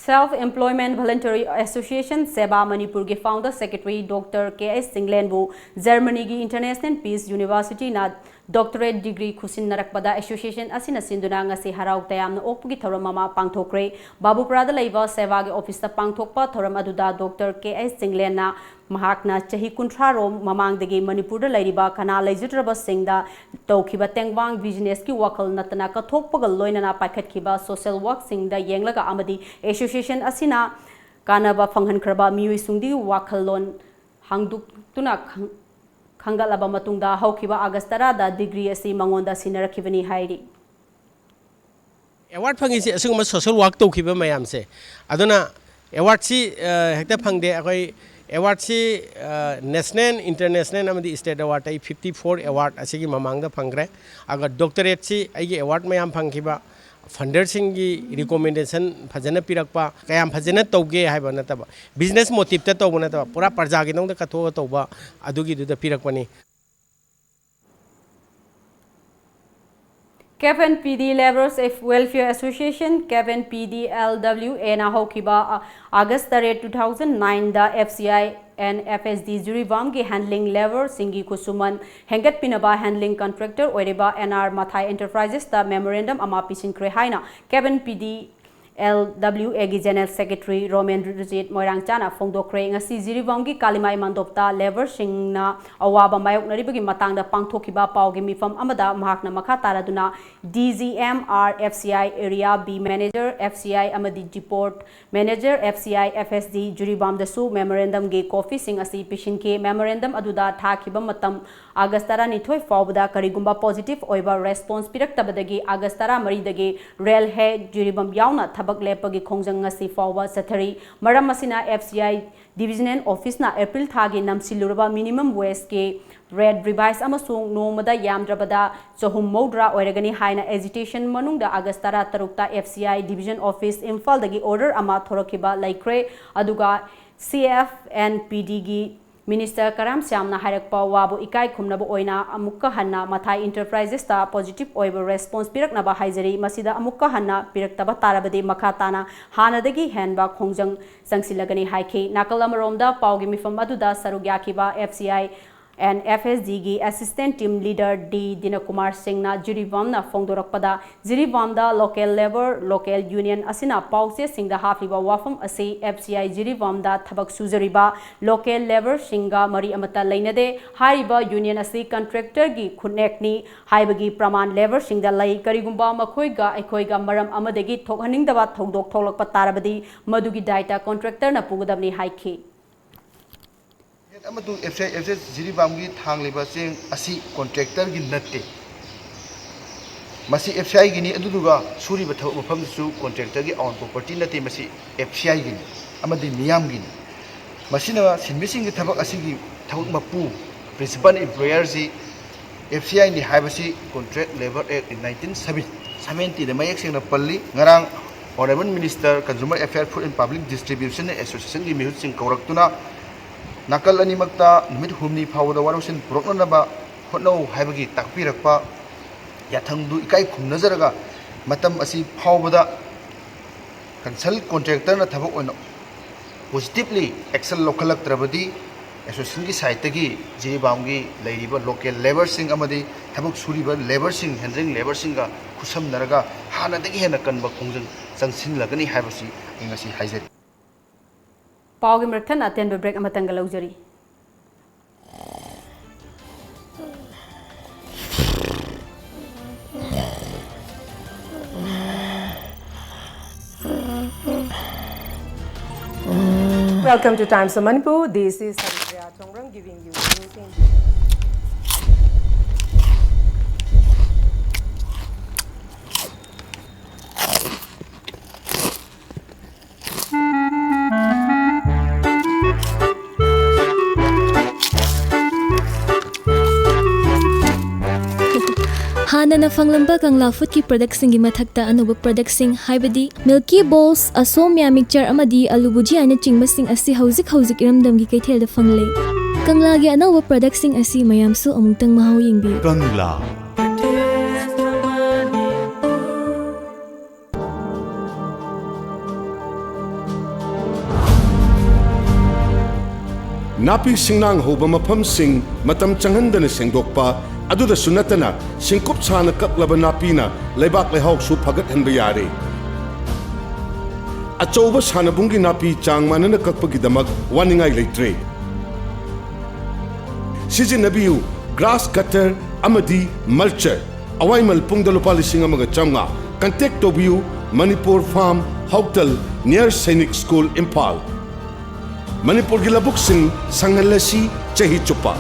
Self-Employment Voluntary Association Seba Manipur के founder secretary Dr. K.S. Singlenbu Germany की International Peace University na doctorate degree खुसिन नरकपदा association asina sinduna ngasi harau tayamna okpugi thoram mama pangthokre Babuprada laiba seva ge office ta pangthokpa thoram aduda Dr. K.S. Singlen na mahakna chahi kunthra rom mamangdagi Manipur da lairiba kana laijutraba singda tawkhiba tengwang business ki wakal natana kathokpaga loinana paikhatkiba social work singda yenglaga amadi association asina kanaba phanghankraba miui sungdi wakhallon hangduktuna Hangalaba Matungda Haukiba Agastara da degree asi Mangonda Sinarakivani Hairi. Award Pangisi assume social work to keep my amse. Adona award si Hector Pangde award si national international amadi state award 54 award asigi mamanga pangre. Aga doctorate si agi award mayam pangkiba funders singi recommendation Fajana Pirakpa, Kayam Fajana Toge Habanataba. Business motive Tatonata, Pura Parjagino the Kato Toba, Adugi to the Pirakpani. Kevin PD Laborers Welfare Association, Kevin PD LW, and Ahokiba, August 2009, the FCI and FSD Jury Vamgi handling lever, Singi Kusuman, Hengat Pinaba handling contractor, Oreba NR Mathai Enterprises, the memorandum Amapisin Krehaina, Kevin PD LWA General Secretary Roman Rizit Moirang Chana Fongdo Krang si Zirivamgi Kalimai Mandopta Lever Singna Awaba Mayok Naribagi Matang the Pangtokiba Paugi Mifam Amada Mahakna Makataraduna DZMR FCI Area B Manager FCI Amadi Deport Manager FCI FSD Juribam the Su Memorandum Gay Coffee Sing Asi Pishin K Memorandum Aduda Takiba Matam Agastara Nithoi Fauda Karigumba positive Oiba response Pirak Tabadagi Agastara Maridagi Rail Head Juribam Yauna Tabak Lepagi Kongjang Ngasi Fauba Satari Maramasina FCI Division Office na April Thagi Namsiluraba Minimum Wage Ke Red Revise Amasung Nomada Yamdrabada Sohum Modra Oregani Haina Agitation Manungda Agastara Tarukta FCI Division Office Imphal Dagi Order Ama Thorokiba Laikre Aduga CF and PDG Minister Karam Syamna Harakpa Wabu Ikai Kumnaba Oina Amukka Hanna Mathai Enterprises ta positive oiba response Piraknaba Haizari Masida Amukka Hanna Piraktaba Tarabade Makatana Hanadagi Hanba Kongjang Sangsilagani Haike Nakalamaromda Paugi Mifam Aduda Sarugyakiba FCI and FSD Assistant Team Leader D. Dinakumar Singh na Jirivamna Fongdorakpada Jirivamda Local Labor Local Union Asina Pause Singda Hafiba Wafam Ase FCI Jirivamda Thabak Suzariba Local Labor Singa Mari Amata Lainade Hariba Union Ase Contractor gi Khunekni Haibagi Praman Labor Singda Lai Karigumba Makoiga Ekoiga Maram Amadagi Thokhaningdaba Thongdok Tholakpa Tarabadi Madugi Daita Contractor na Pugadabni Haike amadu FCI Jiribamgi Thangliba Sing Asi contractor gi natte Masi FCI gini aduduga suri batha mafam su contractor gi own property natte masi FCI gini amadi niyam gini masina sinmising gi thabak asigi thawuk mapu principal employer ji FCI ni haibasi Contract Labor Act in 1970 da mayak sing na palli ngarang Honorable Minister Consumer Affairs Food and Public Distribution Association gi mihut sing kauraktuna Nakal Animakta, Mid Humni Power the Warusin, Prokanaba, Hono, Habagi, Takpirakpa, Yatandu Ikai Kum Nazaraga, Matam Asi Powada, Consult Contractor Tabako, positively excel local Trabadi, Association Saitagi, Jiribamgi, Ladiba, local labor sing Amadi, Tabak Suriba, labor sing, handling labor singer, Kusam Naraga, Hana the Hanakan Bakungan, Sansin Lagani Habasi, Ingasi Hazard. Paugi Merton attend the break Amatanga luxury. Welcome to Times of Manipur. This is Haripriya Chongrang giving you news in हानना फंगलंबा Kangla food की products की मथक्ता अनोब products हाइबदी milky balls Asomiya mixture अमदी आलू भुजिया ने चिंगबसिंग असि हौजिक हौजिक इरमदम की कैथेल फंगले कंगला की अनोब प्रोडक्ट्स असि मयामसु अमुक्तंग महौ यिंगबी कंगला नापी सिंगनांग होबा मफम सिंग मतम चंगहंदन सेंगदोकपा अदुदा सुनतना सिंकुप छाना कक्लबा नापीना लेबाक लेहाउ सु फगतहनबा यारे अचौबा सानबुंगी नापी चांग मानना कक्पगी दमक वानिंगाई लेत्रे सिजिनबियु ग्रास कटर अमदी मल्चर अवाइमल पुंगदा लुपा लिसिंग अमगा चंगा कांटेक्ट तोबियु Manipur farm hotel near Sainik school Imphal Manipur की लबुक सिंह संगलसी चही चुप्पा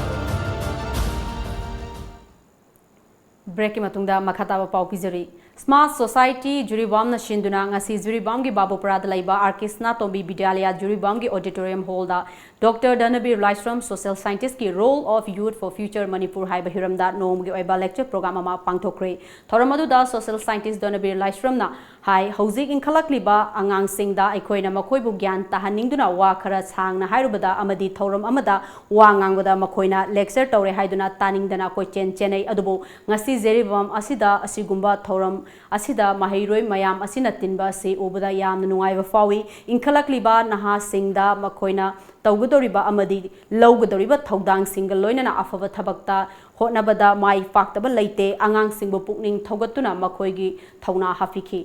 ब्रेक की मतुंगदा मखाताबा पाउ पिजरी स्मार्ट सोसाइटी जुरीबाम न शिंदुना ngasi जुरीबाम की बाबुपराद लाइबा आर्किस्ना तोंबी विद्यालय जुरीबाम की ऑडिटोरियम हॉल दा doctor Dhanbir Laishram social scientist की role of youth for future Manipur हाइबा हिरमदा नोम की ओइबा लेक्चर प्रोग्राम अमा पांगथोक्रे थोरमदुदा सोशल साइंटिस्ट धनबीर लाइश्रम ना हाई हौजिक इंखलकलिबा अंगांग सिंगदा अखोइना मखोइबु ज्ञान ताहनिंगदुना वा खरा छांगना हाइरुबदा अमदी थौरम अमदा वा ngangbada मखोइना लेक्चर तौरे हाइदुना तानिंगदना कोइ चेन चेनै अदुबु ngasi जेरिबम असिदा असिगुम्बा थौरम असिदा माहिरोय मयाम असिना तिनबा से उबदा यामना नुंगाइबा फावी इंखलकलिबा नहा सिंगदा मखोइना तौगदोरिबा अमदी लौगदोरिबा थौदांग सिंगल लोइना अफबा थबक्ता होटनबदा माइ पाक्तबा लैते अंगांग सिंगबु पुकनिंग थौगतुना मखोइगी थौना हाफिखी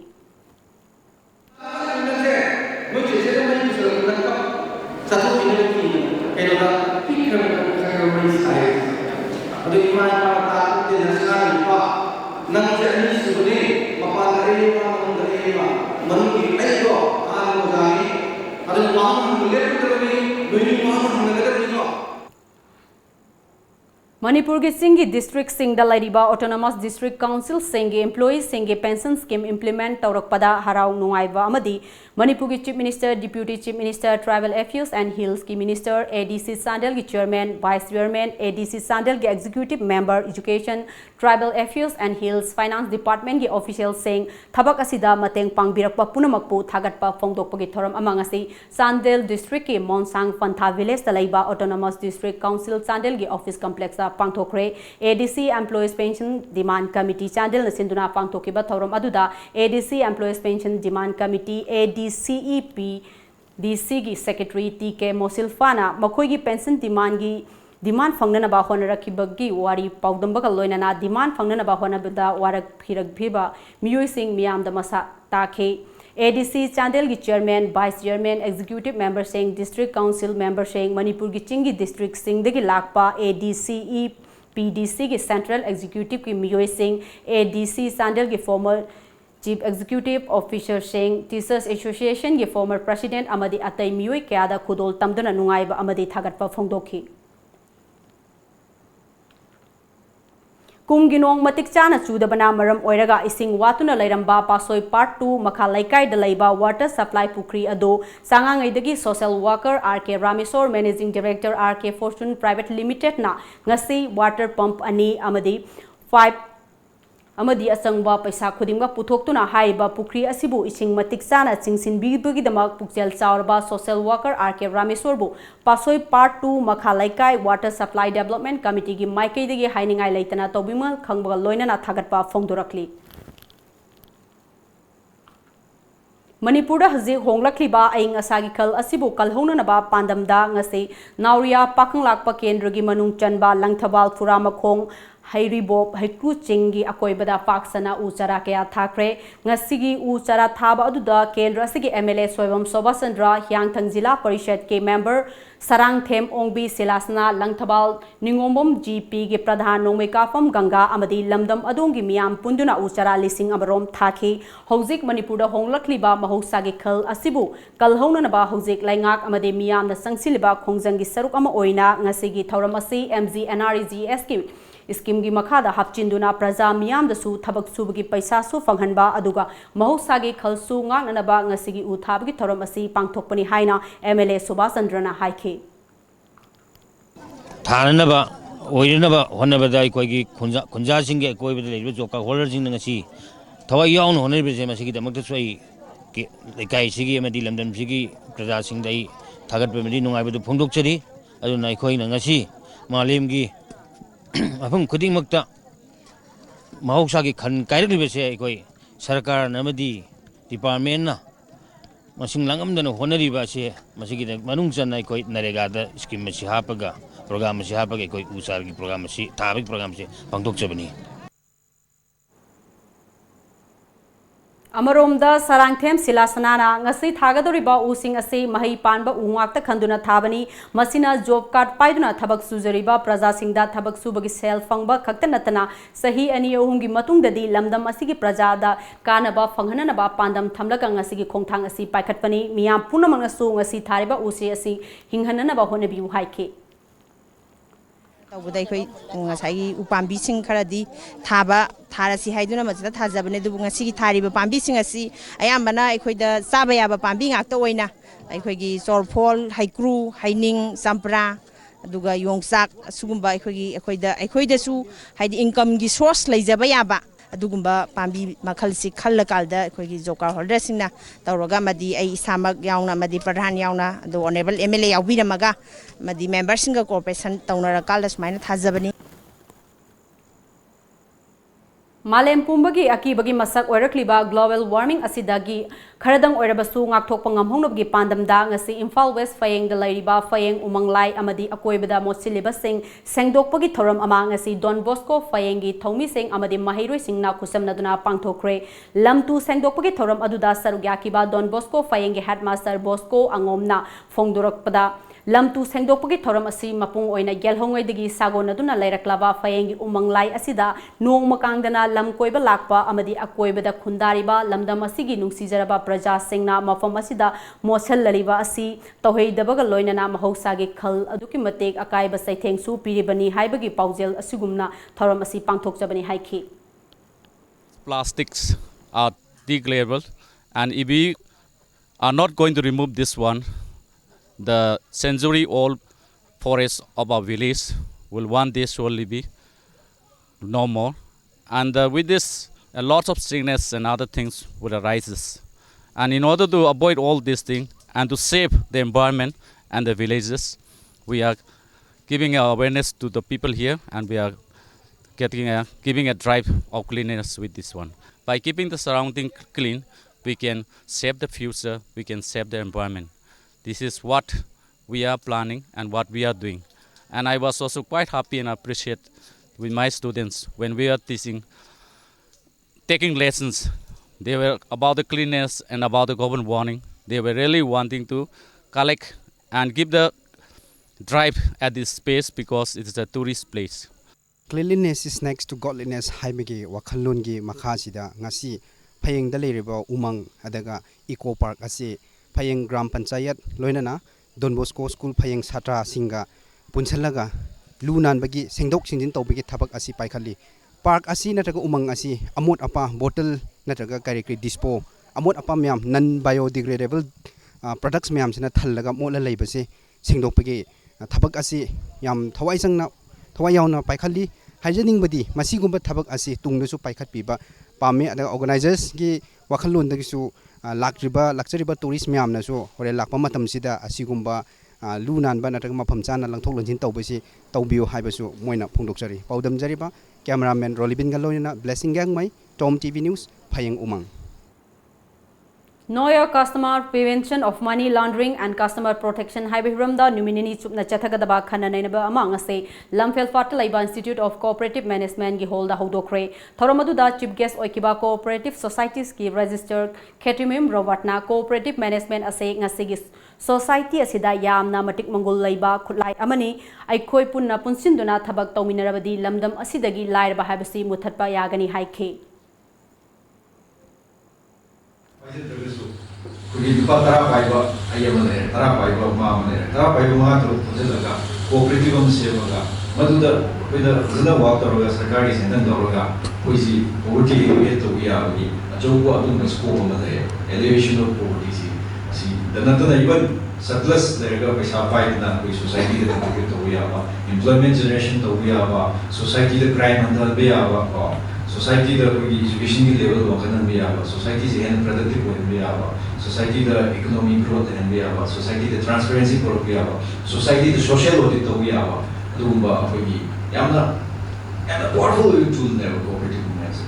मणिपुर की सिंगी डिस्ट्रिक्ट सिंगदा लाइरिबा ऑटोनोमस डिस्ट्रिक्ट काउंसिल सिंगी एम्प्लॉयज सिंगी पेंशन स्कीम इंप्लीमेंट तौरकपदा हराउ नुंगाइबा अमदी मणिपुर की chief minister deputy chief minister tribal affairs and hills की मिनिस्टर एडीसी सांडल की chairman vice chairman ADC Chandel के executive member education tribal affairs and hills finance department की ऑफिशियल सिंग थबक असिदा मतेंग पांगबिरकपा पुनमकपु थागतपा फोंदोकपगी थोरम अमंगसी सांडल डिस्ट्रिक्ट के Monsang Pantha village तलाइबा autonomous district council सांडल की ऑफिस कॉम्प्लेक्स पांगथोक्रे ADC employees pension demand committee Chandel नसिंदुना पांगथोकिबा थौरम अदुदा ADC employees pension demand committee ADCEP DC की सेक्रेटरी टीके मोसिल्फाना मखोई की पेंशन डिमांड की डिमांड फंगनबा होनरखिबगी वारी पाउदंबगा लोइनना डिमांड फंगनबा होनबदा वारक फिरगभिबा मियोइसिंग मियामदा मसा ताखे एडीसी चांदेल की chairman vice chairman executive member Singh district council member Singh Manipur की चिंगी डिस्ट्रिक्ट सिंह दगी लाकपा एडीसीई पीडीसी की सेंट्रल एग्जीक्यूटिव की मियोइ सिंह एडीसी चांदेल की former chief executive officer Singh teachers association की फॉर्मर प्रेसिडेंट अमदी अतई मियोइ कयादा खुदोल तमदुना नुंगाइबा अमदी थागतपा फोंदोखी कुंगी नोंग मतिक चाना चूदबना मरम ओइरगा इसिंग वातुना लैरंबा पासोई पार्ट 2 मखा लैकाइदा लैबा वाटर सप्लाई पुखरी अदो सांगांगैदगी social worker RK Rameshwar managing director RK Fortune private limited ना ngasi वाटर पंप अनि अमदी 5 अमदी असंगबा पैसा खुदिंगा पुथोक्तुना हाइबा पुखरी असिबु इसिंग मतिक चाना चिंगसिनबिबगिदमक पुक्चेल चावरबा सोशल वर्कर आरके रामेश्वरबु पासोई पार्ट 2 मखा लैकाई वाटर सप्लाई डेवलपमेंट कमिटी की माइकैदगी हाइनिंगाई लैतना तौबिमल खंगबा लोइनना थागतपा फोंदोरखली मणिपुर हजिक होंगलखलिबा अइंग असागी खल असिबु कलहोननबा पांदमदा ngasi नाउरिया पाखंगलाकपा केंद्र की मनुंग चनबा लंगथबाल फुरामखोंग हैरिबोब हैकु चिंगी अकोइबदा पाक्सना उ चरा कया थाखरे ngasi उ चरा थाबा अदुदा केंद्र असिगी एमएलए सोयबम सोबासंद्रा ह्यांगथंग जिला परिषद के मेंबर सरंग थेम ओंगबी सिलासना लंगथबाल निंगोमबम जीपी के प्रधान नोमेकाफम गंगा अमदी लमदम अदोंगी मियाम पुंदुना उ चरा लिसिंग अमरोम थाखी हौजिक मणिपुर होंगलखलिबा महौसागी खल असिबु कलहोननबा हौजिक लैंगाक अमदी मियामना संगसिलिबा खोंगजंगी सरुक अमा ओइना ngasi थौरम असि एमजीएनआरजीएस की स्कीम की मखादा हपचिंदुना प्रजा मियामदसु थबक सुबगी पैसासु फंगहनबा अदुगा महौसागी खलसु ngangnaba ngasigi उ थाबगी थौरम असि पांगथोकपनि हाइना एमएलए सुभाषचंद्रना हाइखे थाननबा ꯑꯣꯏꯅꯕ ꯍꯣꯠꯅꯕꯗ ꯑꯩꯈꯣꯏꯒꯤ ꯈꯨꯟꯖꯥꯁꯤꯡꯒꯤ ꯑꯀꯣꯏꯕꯗ ꯂꯩꯔꯤꯕ ꯖꯣꯕ ꯀꯥꯔꯗ ꯍꯣꯜꯗꯔꯁꯤꯡꯅ ꯉꯁꯤ ꯊꯋꯥꯏ ꯌꯥꯎꯅ ꯍꯣꯠꯅꯔꯤꯕꯁꯦ ꯃꯁꯤꯒꯤꯗꯃꯛꯇꯁꯨ ꯑꯩ ꯂꯩꯀꯥꯏꯁꯤꯒꯤ ꯑꯃꯗꯤ ꯂꯝꯗꯝꯁꯤꯒꯤ ꯄ꯭ꯔꯖꯥꯁꯤꯡꯗ ꯑꯩ ꯊꯥꯒꯠꯄ ꯑꯃꯗꯤ ꯅꯨꯡꯉꯥꯏꯕꯗꯨ ꯐꯣꯡꯗꯣꯛꯆꯔꯤ ꯑꯗꯨꯅ ꯑꯩꯈꯣꯏꯅ ꯉꯁꯤ ꯃꯥꯂꯦꯝꯒꯤ ꯃꯐꯝ ꯈꯨꯗꯤꯡꯃꯛꯇ ꯃꯍꯧꯁꯥꯒꯤ ꯈꯟ ꯀꯥꯏꯔꯛꯂꯤꯕꯁꯦ ꯑꯩꯈꯣꯏ ꯁꯔꯀꯥꯔꯅ ꯑꯃꯗꯤ ꯗꯤꯄꯥꯔꯠꯃꯦꯟꯠꯅ ꯃꯁꯤꯡ ꯂꯥꯡꯉꯝꯗꯅ ꯍꯣꯠꯅꯔꯤꯕ ꯑꯁꯤ ꯃꯁꯤꯒꯤꯗ ꯃꯅꯨꯡ ꯆꯟꯅ ꯑꯩꯈꯣꯏ ꯅꯔꯦꯒꯥꯗ ꯁ꯭ꯀꯤꯝ ꯑꯁꯤ ꯍꯥꯞꯄꯒ ꯄ꯭ꯔꯣꯒ꯭ꯔꯥꯝ ꯑꯁꯤ ꯍꯥꯞꯄꯒ ꯑꯩꯈꯣꯏ ꯎ ꯆꯥꯔꯒꯤ ꯄ꯭ꯔꯣꯒ꯭ꯔꯥꯝ ꯑꯁꯤ ꯊꯥꯕꯒꯤ ꯄ꯭ꯔꯣꯒ꯭ꯔꯥꯝ ꯑꯁꯤ ꯄꯥꯡꯊꯣꯛꯆꯕꯅꯤ ꯑꯃꯔꯣꯝꯗ ꯁꯔꯥꯡꯊꯦꯝ ꯁꯤꯂꯥꯁꯅꯥꯅ ꯉꯁꯤ ꯊꯥꯒꯗꯧꯔꯤꯕ ꯎꯁꯤꯡ ꯑꯁꯤ ꯃꯍꯩ ꯄꯥꯟꯕ ꯎ ꯉꯥꯛꯇ ꯈꯟꯗꯨꯅ ꯊꯥꯕꯅꯤ ꯃꯁꯤꯅ ꯖꯣꯕ ꯀꯥꯔꯗ ꯄꯥꯏꯗꯨꯅ ꯊꯕꯛ ꯁꯨꯖꯔꯤꯕ प्रजाꯁꯤꯡꯗ ꯊꯕꯛ ꯁꯨꯕꯒꯤ ꯁꯦꯜ ꯐꯪꯕ ꯈꯛꯇ ꯅꯠꯇꯅ ꯆꯍꯤ 2-3ꯒꯤ ꯃꯇꯨꯡꯗꯗꯤ ꯂꯝꯗꯝ ꯑꯁꯤꯒꯤ प्रजाꯗ ꯀꯥꯟꯅꯕ ꯐꯪꯍꯟꯅꯕ ꯄꯥꯟꯗꯝ ꯊꯝꯂꯒ ꯉꯁꯤꯒꯤ ꯈꯣꯡꯊꯥꯡ ꯑꯁꯤ ꯄꯥꯏꯈꯠꯄꯅꯤ ꯃꯤꯌꯥꯝ ꯄꯨꯝꯅꯃꯛꯅꯁꯨ ꯉꯁꯤ ꯊꯥꯔꯤꯕ ꯎꯁꯤ ꯑꯁꯤ ꯍꯤꯡꯍꯟꯅꯅꯕ ꯍꯣꯠꯅꯕꯤꯌꯨ ꯍꯥꯏꯈꯤ तौबदा अखोई ngसाई उपाम्बी सिंग खरादी थारसी हाइदुना मजदा थाजबने दुबु ngasi थारिबा पाम्बी सिंग असि अयामबना अखोइदा चाबा याबा पाम्बी ngakta ओइना अखोइगी चोरफोल हाइक्रू हाइनिंग चंपरा अदुगा योंगचाक असुगुम्बा अखोइदासु हाइदि इनकम गी सोर्स लैजबा याबा अदुगुम्बा पाम्बी मखलसि खल्ला कालदा अखोइगी जोका होल्डर सिंगना तौरगा मदि आई इसामक यावना मदि प्रधान यावना अदु ऑनरेबल एमएलए यावबिरमगा मदि मेंबर सिंगा कोऑपरेशन तौनरा कालदा सुमाइना थाजबनी मालेम पुंबगी अकीबगी मसक ओइरक्लिबा ग्लोबल वार्मिंग असिदागी खरदंग ओइरबसु ngakthokpa ngamhongnobgi pandamda ngasi Imphal West Fayengda lairiba Fayeng Umanglai amadi akoibada motsiliba sing sengdokpagi thoram ama ngasi Don Bosco Fayengi thomi sing amadi mahairoi singna khusamnaduna pangthokre lamtu sengdokpagi thoram aduda sarugyakiba Don Bosco Fayengi headmaster Bosco Angomna phongdorakpada lamtu sengdokpagi thoram asi mapung oina gelhongoidagi sagonaduna lairaklaba Fayengi Umanglai asida nongmakangdana lam koiba lakpa amadi akoibada khundariba lamdam asigi nungsizaraba प्रजा सिंगना मफम असिदा मोसल ललिबा असि तौहेदबगा लोइनना महौसागी खल अदुकी मतेक अकाइबा सैथेंसु पिरिबनी हाइबगी पाउजेल असुगुमना थौरम असि पांथोकजबनी हाइखि Plastics are degradable and if we are not going to remove this one, the century old forests of our village will one day surely be no more, and with this a lot of sickness and other things will arise. And in order to avoid all these things and to save the environment and the villages, we are giving our awareness to the people here, and we are giving a drive of cleanliness with this one. By keeping the surrounding clean, we can save the future, we can save the environment. This is what we are planning and what we are doing. And I was also quite happy and appreciate with my students when we are taking lessons. They were about the cleanliness and about the global warming. They were really wanting to collect and give the drive at this space because it is a tourist place. Cleanliness is next to godliness. Haibagi wakhalungi makhasida ngasi Phayeng daliriba umang adaga eco park asi Phayeng Gram Panchayat loinana Don Bosco School Phayeng Satra singa punchalaga lunan bagi sengdok singjin tawbigi thabak asi paikhali park asi natraga umang asi amot apa bottle natraga karikri dispo amot apa myam non biodegradable products myam sina thallaga mola leibase sengdokpagi thabak asi yam thawai sangna thawai yauna paikhali haijening badi masigumba thabak asi tungnusu paikhat piba pame ada organizers gi wakhalon dagisu lakchariba tourist myam nasu hore lakpa matam sida asigumba lunan ba natraga mafam chana langthok lanjin tawbasi tawbiyo haibasu moina phongdokjari paudam jariba cameraman Rolibin Galonina Blessing Gang Mai TOMTV News Phayeng Umang. Know your customer prevention of money laundering and customer protection Haibiramda Numinini Chupna Chathagadaba Khananainaba among us say Lamfel Fatalaiba Institute of Cooperative Management gi holda hodokre Thoromaduda Chief Guest Oikiba Cooperative Societies ki registered Ketimim Rovatna Cooperative Management ase ngasigi Society asida yamna matik mangul laiba khutlai amani aikoi punna punsinduna thabak tawminarabadi lamdam asidagi lairba habasi muthatpa yagani haikhe Kuli lupa tara paiba ayam mana, tara paiba mana, tara paiba mana tu terjaga. Kooperatif mesti maduda kita zina waktu orang sekali senang orang kuisi poverty itu ya lagi. Jauh aku tu sekolah mana elevation of poverty si Danatana even surplus there go paisa paidna koi society the contribute to yaba employment generation to yaba society the crime handle be yaba society the education level wakanan be yaba society is hand productive be yaba society the economic growth and be yaba society the transparency for be yaba society the social audit to yaba dumba koi yamna and a powerful tool never cooperative movements.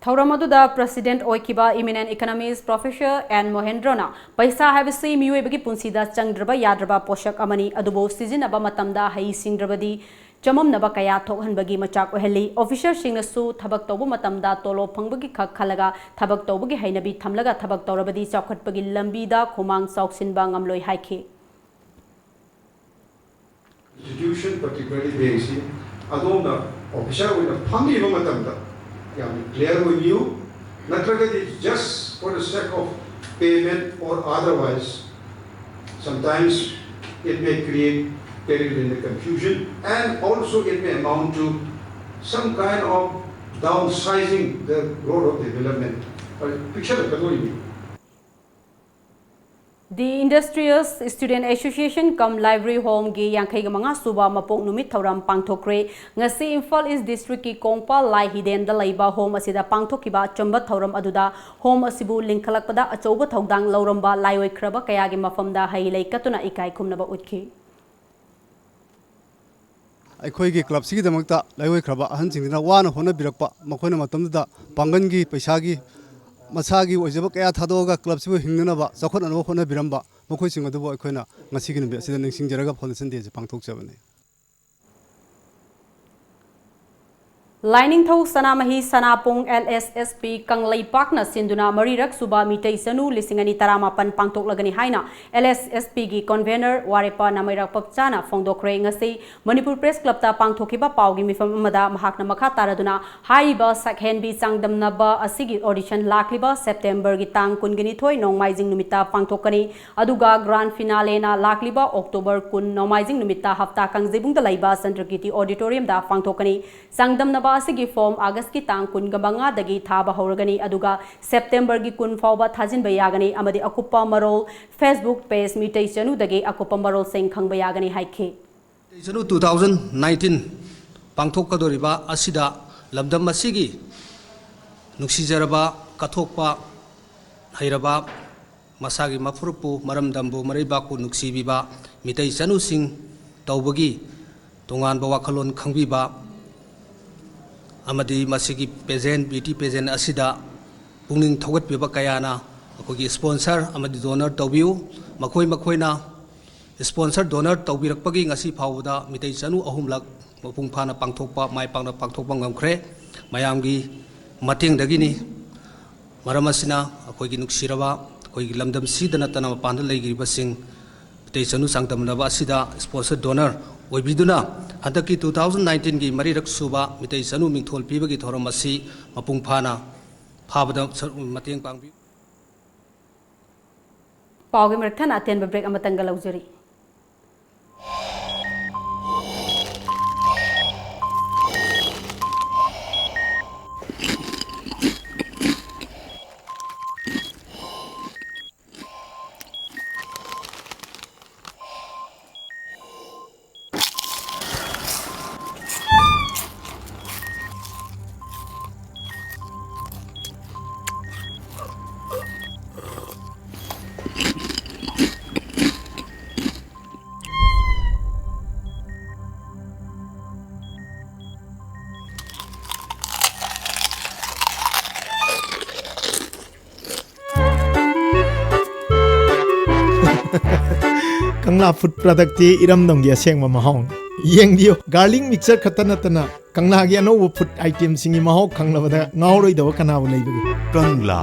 Thauramadu President Oikiba Eminent Economist Professor N. Mohendrana Paisa have a Miwebaki Punsida Chandraba Yadraba Poshak Amani Adubo Season Abamatamda Hai Sindrabadi Chamam Nabakaya Tohanbagi Machak Oheli Officer Singnasu Tabak Tobu Matamda Tolo Pangbagi Kalaga Tabak Tobugi Hainabi Tamlaga Tabak Torabadi Chakat Pagi Lambida Kumang Sauksin Bangamloy Haiki Institution particularly based Adona officer with a Pami Matamda. Clear with you, not it's just for the sake of payment or otherwise. Sometimes it may create terrible confusion and also it may amount to some kind of downsizing the road of development. Picture of The Industrious Student Association come Library Home gi Yankaiga Manga Suba Mapok Numit Tauram Pangtokre Ngasi Imphal East District ki Kongpa Lai Hiden da Laiba Home asida Pangtokiba Chamba Tauram aduda Home asibu Linkalakpada Achoba Thaudang Lauramba Laioi Kraba Kayagi Mafamda Hailai Katuna Ikai Kumnaba Utki ꯑꯩꯈꯣꯏꯒꯤ ꯀ꯭ꯂꯕꯁꯤꯒꯤꯗꯃꯛꯇ ꯂꯩꯋꯥꯏꯈ꯭ꯔꯕ ꯑꯍꯟꯁꯤꯡꯁꯤꯅ ꯋꯥꯅ ꯍꯣꯠꯅꯕꯤꯔꯛꯄ ꯃꯈꯣꯏꯅ ꯃꯇꯝꯗꯨꯗ ꯄꯥꯡꯒꯟꯒꯤ ꯄꯩꯁꯥꯒꯤ ꯃꯁꯥꯒꯤ ꯑꯣꯏꯖꯕ ꯀꯌꯥ ꯊꯥꯗꯣꯛꯑꯒ ꯀ꯭ꯂꯕꯁꯤꯕꯨ ꯍꯤꯡꯅꯅꯕ ꯆꯥꯎꯈꯠꯅꯅꯕ ꯍꯣꯠꯅꯕꯤꯔꯝꯕ ꯃꯈꯣꯏꯁꯤꯡ ꯑꯗꯨꯕꯨ ꯑꯩꯈꯣꯏꯅ ꯉꯁꯤꯒꯤ ꯅꯨꯃꯤꯠ ꯑꯁꯤꯗ ꯅꯤꯡꯁꯤꯡꯖꯔꯒ foundation desi ꯄꯥꯡꯊꯣꯛꯆꯕꯅꯤ Lining Thau Sanamahi Sanapung LSSP Kanglai Pakna Sinduna Marirak Suba Mitei Sanu Lisingani Taramapan Pangtok Lagani Haina LSSP gi convener Warepa Namairak Pakchana Fongdokre Ngasi Manipur Press Club ta Pangtokiba Paugi Mifam Amada Mahakna Makha Taraduna Haiba Sakhenbi Sangdamnaba Asigi audition Lakliba September gi Tang Kungini Thoi Nongmaijing Numita Pangtokani Aduga Grand Finale na Lakliba October Kun Nongmaijing Numita Hafta Kangjibung da Laiba Centrikiti Auditorium da Pangtokani Sangdamnaba Asigi form August ki tang kun gabanga dagi thaba horagani aduga September gi kun fauba thajin bayagani amadi akupa marol Facebook page mitei chanu dagi akupa marol sing khangba yagani haike chanu 2019 pangthok kadoriba asida lamdam masigi nuksijaraba kathokpa hairaba masagi mafurpu maramdambu maribaku nuksibiba mitei chanu sing tawbagi tongan bawa khalon khangbiba amadi masigi peasant beauty peasant asida pungning thogat biba kayana akogi sponsor amadi donor tawbiu makoina sponsor donor tawbirakpagi ngasi phawda mitei chanu ahumlak mapung phana pangthokpa mai pangna pangthokpa ngamkhre mayamgi mateng dagini maramasina akogi nuksiraba akogi lamdam sidana tana mapanda leigriba sing mitei chanu sangdamnaba asida sponsor donor oibiduna handaki 2019 gi marirak suba mitei sanu mingthol pibagi thoram asi mapung phana phabada mateng pangbi Paugi Merthan aten break amatanga laujari Kangla food product ti iram dong gi aseng ma mahong yeng dio garlic mixer khatana tana kangla gi ano food item singi mahok khangla bada ngauroi daw kana bu nei bagi Kangla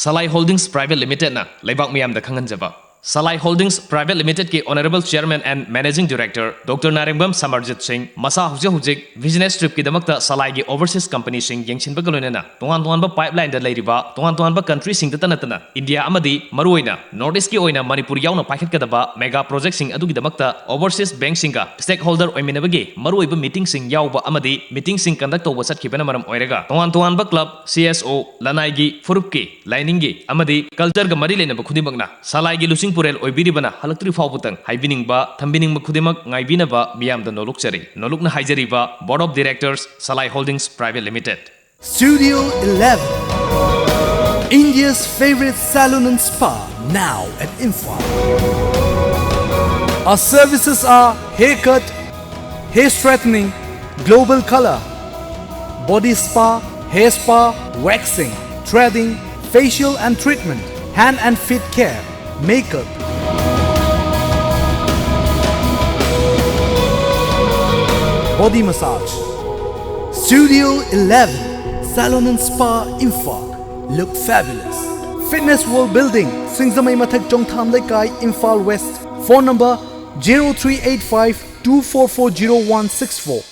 Salai Holdings Private Limited na laibak miyam da khangan jaba Salai Holdings Private Limited ki Honorable Chairman and Managing Director Dr. Narengbam Samarjit Singh Masa hujik business trip ki damakta Salai gi overseas company sing yengchinba galonena tongan ba pipeline da leiriba tongan ba country sing da tanatana India amadi maruoina North East ki oina Manipur yauna paket kadaba mega project sing adu gi damakta overseas bank singa stakeholder oiminabagi maruoiba meeting sing yauba amadi meeting sing conduct toba satkibana maram oirega tongan ba club CSO lanai gi furup ki lining gi amadi culture ga mari lena ba khudimagna Salai gi lusing purel oibiribana halaktri fawbutang haibiningba thambiningba khudimak ngaibinaba miyamda nolokchari nolokna haijariba Board of Directors Salai Holdings Private Limited. Studio 11, India's favorite salon and spa, now at Imphal. Our services are haircut, hair straightening, global color, body spa, hair spa, waxing, threading, facial and treatment, hand and feet care, makeup. Body massage. Studio 11, Salon and Spa Imphal. Look fabulous. Fitness World Building, Singzamai Mathak Jongtham Lekai, Imphal West. Phone number 0385 2440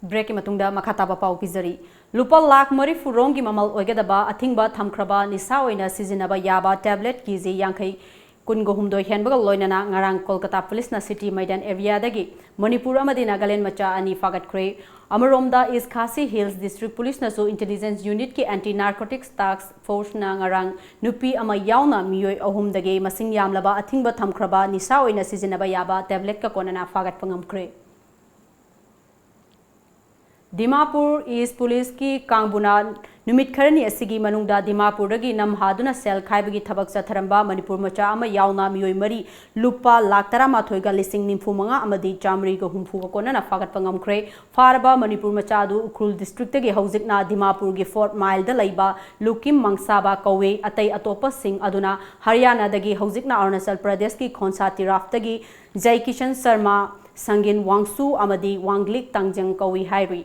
Break matungda makataba pau pizari. Lupa lakh mari furong ki mamal oigadaba athingba thamkraba nisa oina sizinaba yaba tablet kizi yankai kungo humdo henbaga loinana ngarang Kolkata Police na City Maidan area dagi Manipur amadi Nagaland macha ani fagat kre Amaromda is Khasi Hills District Police na so intelligence unit ki anti narcotics task force na ngarang nupi ama yauna miyoi ahum dagi masing yamlaba athingba thamkraba nisa oina sizinaba yaba tablet ka konana fagat pangam kre Dimapur East Police ki Kangbuna numit kharani asigi manungda Dimapur dagi namhaduna sel khaibagi thabak chatharamba Manipur macha ama yauna miyoi mari lupa lakh tara mathoi ga lising nimfu manga amadi chamri ga humfu ga konana fagat pangam khre faraba Manipur macha adu Ukrul district gi haujikna Dimapur gi Fort Mile da laiba Lukim Mangsaba kawe atai atopa sing aduna Haryana dagi haujikna Arunachal Pradesh ki Khonsa Tiraf dagi Jai Kishan Sharma Sangin Wangsu amadi Wanglik Tangjang kawi hairi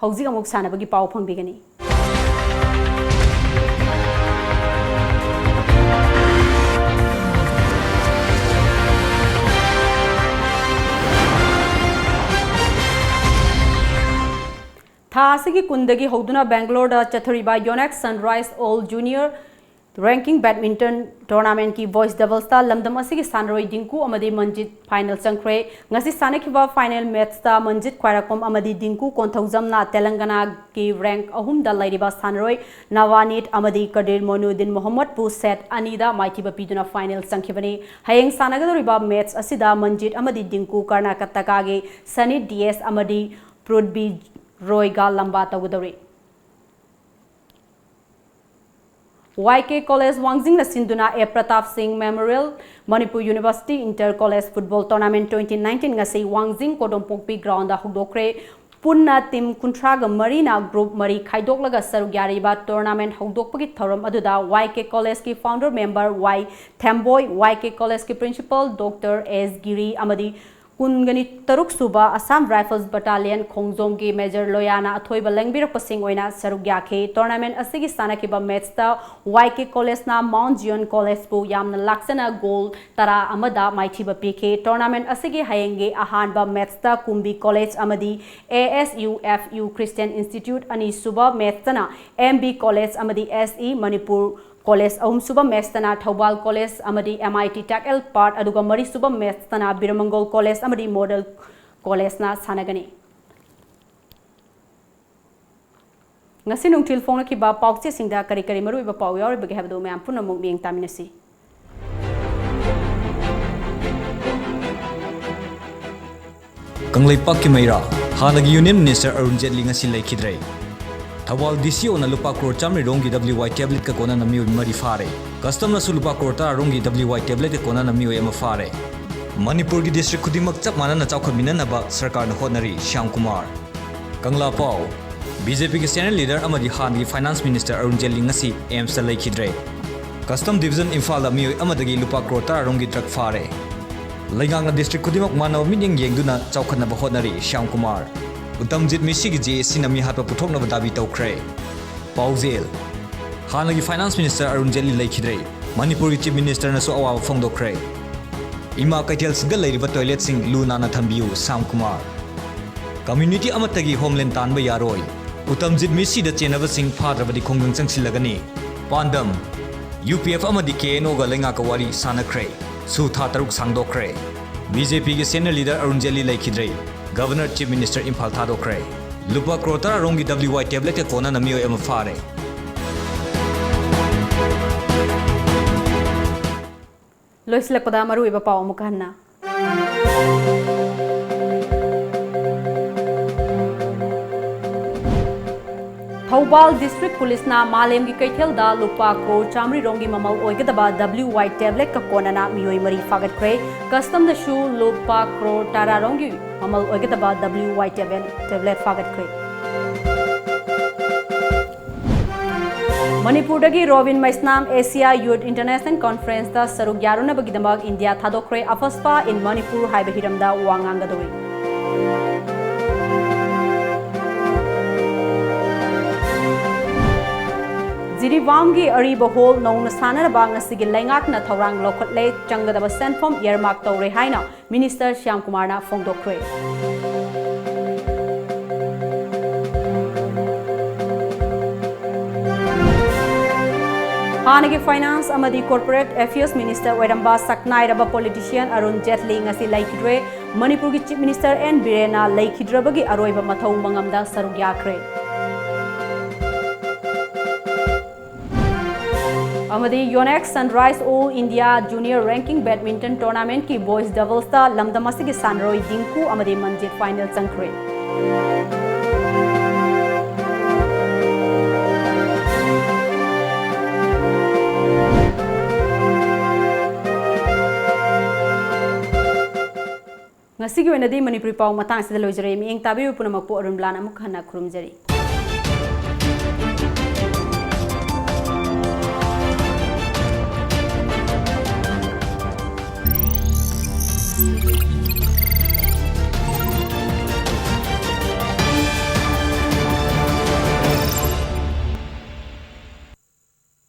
Hauzik amuk sanabagi pau pangbigani. Tha asigi kundagi hoduna Bangalore da chathariba Yonex Sunrise All Junior Ranking Badminton Tournament ki Boys Doubles ta lamdam asigi sanroi dinku amadi Manjit final changkre ngasi sanakiba final match ta Manjit Khwairakom amadi dinku konthaujam na Telangana ki rank ahum da lairiba sanroi Nawanit amadi Kadir Monuddin Muhammad pu set anida maithiba piduna final changkhibani hayeng sanagadoriba match asida Manjit amadi dinku Karnataka ge Sunny DS amadi Prudbi Roy ga lamba tawudori YK College Wangjing na sinduna A Pratap Singh Memorial Manipur University Inter College Football Tournament 2019 ngasi Wangjing Kodompokpi ground da hudokre punna team kuntraga marina group mari khaidok sarugyariba tournament hudokpagi thoram aduda YK College ki founder member Y Thamboy YK College ki principal Dr S Giri amadi Kungani Taruk Suba Assam Rifles Battalion Khongjom ki Major Loyana Athoiba Langbirak Pasing oina sarugyakhe tournament asigi sanakiba match ta YK College na Mount Zion College pu yamna laksana goal tara amada maithiba pk tournament asigi hayenge ahanba match ta Kumbi College amadi ASUFU Christian Institute ani suba match na MB College amadi SE Manipur College ahum suba match tana Thobal College amadi MIT Tackle part aduga mari suba match tana Biramangol College amadi Model College na sanagani ngasi nungtil phone ki ba pauche singda kari kari maru ba pau yaw ba habdo me ampuna mung ming taminasi Kanglaipak ki maira hanagi Union Minister Arun Jetli ngasi laikhidrei Thawal DCO na lupa crore chamri rongi WY tablet ka kona na miyo mari fare. Custom na su lupa crore ta rongi WY tablet ka kona na miyo ema fare. Manipur ki district khudimak chap mana na chawkha minana ba sarkar na honari Shyam Kumar. Kangla Pau BJP ki senior leader amadi Han ki finance minister Arun Jelli ngasi AIMS ta laikhidre. Custom division Imphal la miyo amadagi lupa crore ta rongi truck fare. Laigang na district khudimak mana mining yengduna chawkha na ba honari Shyam Kumar. Utamjit Mishigi JSC Nami Hapa Putok Navadabi Tokre Pauzil हानगी finance minister Arun Jaitley लेखिद्रे Manipur chief minister नसो अवाब फोंदोखरे इमा कैथेल single लेरिबा toilet सिंग लू नाना थंबियु साम कुमार कम्युनिटी अमतगी होमलैंड तानब यारोय उतमजित मिसी द चेनब सिंग फाद्रबदी खोंगंग चंगसिलगनी पांडम UPF अमदी KNO गा लेंगा का वारी सानख्रे सु था तरुक सांगदोखरे BJP के सीनियर लीडर अरुण जेटली लेखिद्रे गवर्नर चीफ मिनिस्टर इम्फाल थादोखरे लुपा क्रोता रोंगी WY टेबलेट के कोना नमियो एम फारे लोइसलकपदा मरुइबा पाव मुकहन्ना थौबाल डिस्ट्रिक्ट पुलिस ना मालेम की कैथेल दा लुपा करोड़ चामरी रोंगी ममल ओइगदबा WY टेबलेट का कोना मियोई मरी फागतख्रे कस्टम दशु लुपा करोड़ तारा रोंगी ममल ओइगदबा WY टेबलेट फागतख्रे मणिपुर दगी Robin Maisnam Asia youth international conference दा सरुक यारुनबगिदमक इंडिया थादोख्रे अफस्पा इन मणिपुर हाइबे हिरमदा वांगांगदोई जिरीवाम की अरीब होल नौन सानरबा ngasi लैंगाकना थौरांग लौखटले चंगदब सेंफम एयरमार्क तौरे हाइना मिनिस्टर श्याम कुमारना फोंदोखरे हानगी फाइनेंस अमदी कॉर्पोरेट अफेयर्स मिनिस्टर ओइरंबा सकनाइरबा पॉलिटिशियन अरुण जेटली ngasi लैखिद्रे मणिपुर की चीफ मिनिस्टर एन बिरेना लैखिद्रबगी अरोइबा मथौ मंगमदा सरुक याख्रे अमदी Yonex Sunrise all India junior ranking badminton tournament की बॉयज डबल्स दा लमदमसी की सानरोई दिंकू अमदी मंजित फाइनल चंख्रे ngasi gi wenadi manipuri paw matang sida loijare mi eng tabi punamakpo arunblan amuk hana khurumjari